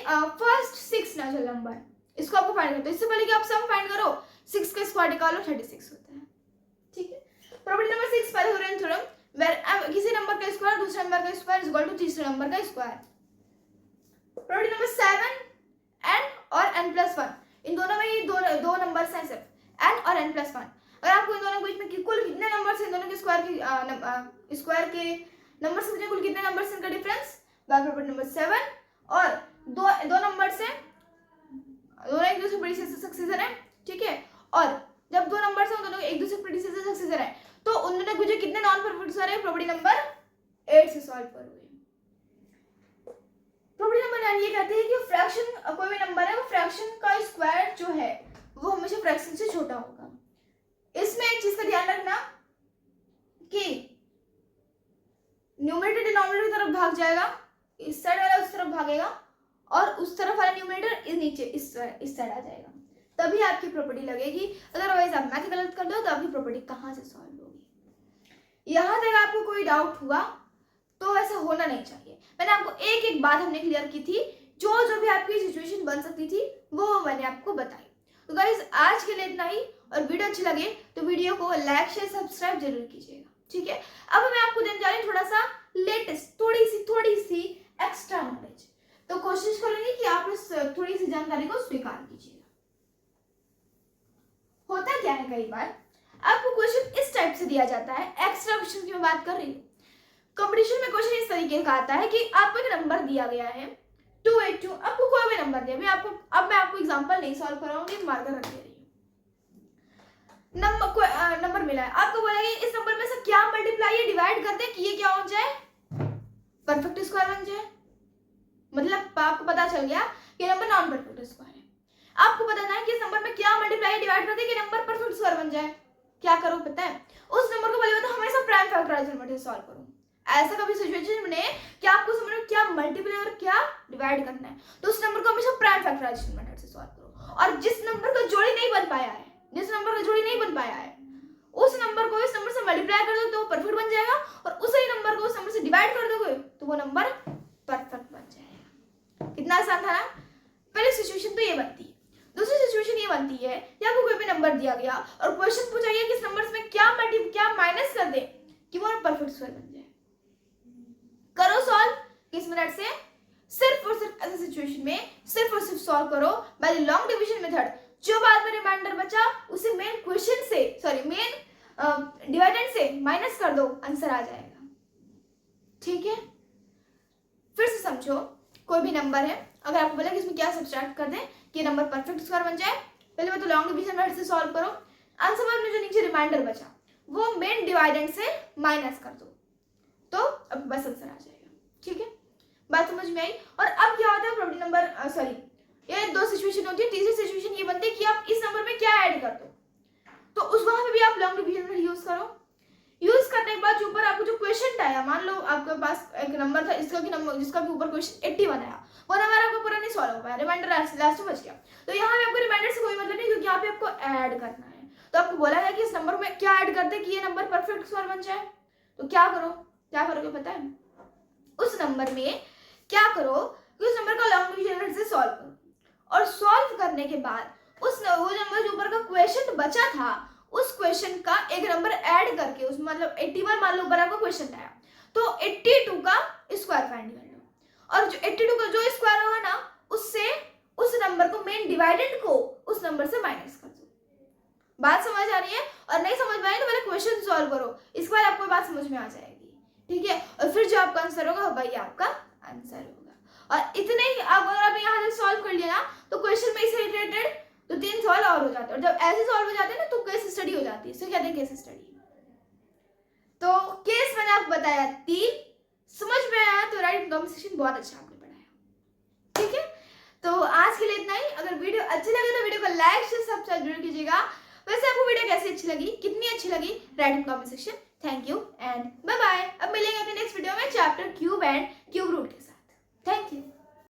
Speaker 1: फर्स्ट 6 नेचुरल नंबर, इसको आपको फाइंड करना है। इससे पहले कि आप सम फाइंड करो, 6 का स्क्वायर निकालो 36 होता है। ठीक है, property number 6 Pythagorean theorem, where किसी नंबर का स्क्वायर दूसरे नंबर का स्क्वायर इज इक्वल टू तीसरे नंबर का स्क्वायर। प्रॉपर्टी नंबर 7 n और n+1, इन दोनों में ये दो नंबर्स हैं सिर्फ, n और n+1। अगर आपको इन दोनों के बीच में कुल कितने नंबर्स हैं, इन दोनों के स्क्वायर के नंबर से कुल कितने नंबर्स इनका डिफरेंस, प्रॉपर्टी नंबर 7, और दो नंबर्स हैं, दोनों एक दूसरे प्रीडिसेसर सक्सेसर हैं। ठीक है, और जब दो नंबर्स हैं दोनों एक दूसरे प्रीडिसेसर सक्सेसर हैं तो उन्होंने मुझे कितने नॉन परफेक्ट स्क्वायर है, प्रॉपर्टी नंबर 8 से सॉल्व करोगे। प्रॉपर्टी नंबर 9 ये कहते हैं कि फ्रैक्शन, कोई भी नंबर है वो फ्रैक्शन का स्क्वायर जो है वो हमेशा फ्रैक्शन से छोटा होगा। इसमें एक चीज का ध्यान रखना कि न्यूमरेटर डिनोमिनेटर की तरफ भाग जाएगा, इस साइड वाला उस तरफ भागेगा, और उस तरफ वाला न्यूमरेटर इस नीचे इस साइड आ जाएगा, तभी आपकी प्रॉपर्टी लगेगी। अदरवाइज आप मैथ गलत कर दो तो आपकी प्रॉपर्टी कहाँ से सॉल्व होगी। यहाँ तक आपको कोई डाउट हुआ तो ऐसा होना नहीं चाहिए। मैंने आपको एक एक बात हमने क्लियर की थी, जो भी आपकी सिचुएशन बन सकती थी वो मैंने आपको बताई। तो गाइस आज के लिए इतना ही, और वीडियो अच्छी लगे तो वीडियो को लाइक शेयर सब्सक्राइब जरूर कीजिएगा। ठीक है, अब मैं आपको देने जा रही हूँ थोड़ा सा लेटेस्ट, थोड़ी सी एक्स्ट्रा नॉलेज। तो कोशिश करूंगी कि आप इस थोड़ी सी जानकारी को स्वीकार कीजिएगा। होता क्या है, कई बार आपको क्वेश्चन इस टाइप से दिया जाता है, एक्स्ट्रा क्वेश्चन की मैं बात कर रही हूँ। कंपटीशन में क्वेश्चन इस तरीके का आता है कि आपको एक नंबर दिया गया है 282, आपको कोई भी नंबर दिया, अब मैं आपको एग्जांपल नहीं सॉल्व कराऊंगी, मार्कर रख दे रही हूँ। नंबर मिला है, आपको बोला कि इस नंबर में से क्या मल्टीप्लाई या डिवाइड कर दे कि ये क्या हो जाए, परफेक्ट स्क्वायर बन जाए। मतलब आपको पता चल गया कि नंबर नॉन परफेक्ट स्क्वायर है। आपको बताना है कि इस नंबर में क्या मल्टीप्लाई डिवाइड कर दे कि नंबर परफेक्ट स्क्वायर बन जाए। क्या करो पता है, उस नंबर को पहले बताओ हमेशा प्राइम फैक्टराइजेशन मेथड से सॉल्व करो। ऐसा कभी सिचुएशन बने कि आपको समझ में क्या मल्टीप्लाई और क्या डिवाइड करना है, तो उस नंबर को हमेशा प्राइम फैक्टराइजेशन मेथड से सॉल्व करो। और जिस नंबर का जोड़ी नहीं बन पाया है, उस नंबर को इस नंबर से मल्टीप्लाई कर दो तो परफेक्ट बन जाएगा, और उसी नंबर को उस नंबर से डिवाइड कर दोगे तो वो नंबर परफेक्ट बन जाएगा। कितना आसान था ना। पहली सिचुएशन तो ये बनती है। दूसरी सिचुएशन ये बनती है कि आपको कोई भी नंबर दिया गया और क्वेश्चन पूछा गया कि इस नंबर में क्या माइनस कर दे कि वो परफेक्ट स्क्वायर बन जाए। करो सॉल्व किस मेथड से, सिर्फ और सिर्फ ऐसी सिचुएशन में सिर्फ और सिर्फ सॉल्व करो by the long division method. जो बाद में रिमाइंडर बचा उसे मेन डिवाइडेंड से माइनस कर दो, आंसर आ जाएगा। ठीक है, फिर से समझो, कोई भी नंबर है, अगर आपको बोला कि इसमें क्या सब्ट्रैक्ट कर दें कि नंबर परफेक्ट स्क्वायर बन जाए, पहले मैं तो लॉन्ग डिवीजन मेथड से सॉल्व करो। आंसर बाद में जो नीचे रिमाइंडर बचा वो मेन डिवाइडेंड से माइनस कर दो, तो अब बस आंसर आ जाएगा। ठीक है, बात समझ में आई। और अब क्या होता है प्रॉब्लम नंबर ये दो सिचुएशन होती है। तीसरी सिचुएशन ये बनती है कि आप इस नंबर में क्या ऐड कर दो, तो उस वहां पे भी आप लॉन्ग डिवीजन मेथड यूज करो। यूज करने के बाद जो ऊपर आपको जो क्वेश्चन आया, मान लो आपके पास एक नंबर था जिसका भी ऊपर क्वेश्चन 81 आया, वो नंबर आपको पूरा नहीं सॉल्व हो पाया, रिमाइंडर लास्ट में बच गया, तो यहाँ पे आपको रिमाइंडर से कोई मतलब नहीं, क्योंकि यहाँ पे आपको ऐड करना है। तो आपको बोला है कि इस नंबर में क्या ऐड कर दे कि ये नंबर परफेक्ट स्क्वायर बन जाए। तो क्या करोगे पता है, उस नंबर में क्या करो कि उस नंबर का लॉन्ग डिवीजन मेथड से सॉल्व करो, और सॉल्व करने के बाद वो नंबर जो ऊपर का क्वेश्चन बचा था उस क्वेश्चन का एक नंबर ऐड करके, उस मतलब 81 मान लो ऊपर आपका क्वेश्चन आया, तो 82 का स्क्वायर फाइंड कर लो, और जो 82 का जो स्क्वायर होगा ना उससे उस नंबर को मेन डिवाइडेंड को उस नंबर से माइनस कर दो। बात समझ आ रही है? और नहीं समझ में आई तो पहले क्वेश्चन सॉल्व करो, इसके बाद आपको बात समझ में आ जाएगी। ठीक है, और फिर जो आपका आंसर होगा वही आपका आंसर होगा। और इतने ही अगर आप यहाँ से सॉल्व कर लिया ना तो क्वेश्चन में इससे रिलेटेड तो 3 सवाल और हो जाते हैं, और जब ऐसे सॉल्व हो जाते हैं ना तो केस स्टडी हो जाती है, इसे कहते हैं केस स्टडी। तो केस मैंने आपको बताया 3, समझ में आया तो राइट कॉम्बिनेशन बहुत अच्छा आपने पढ़ाया। ठीक है, तो आज के लिए इतना ही। अगर वीडियो अच्छी लगे तो वीडियो को लाइक शेयर सब्सक्राइब जरूर कीजिएगा। वैसे आपको वीडियो कैसी अच्छी लगी, कितनी अच्छी लगी, write in comment section. Thank you and bye bye. अब मिलेंगे अपने नेक्स्ट वीडियो में chapter cube and cube root के साथ। Thank you.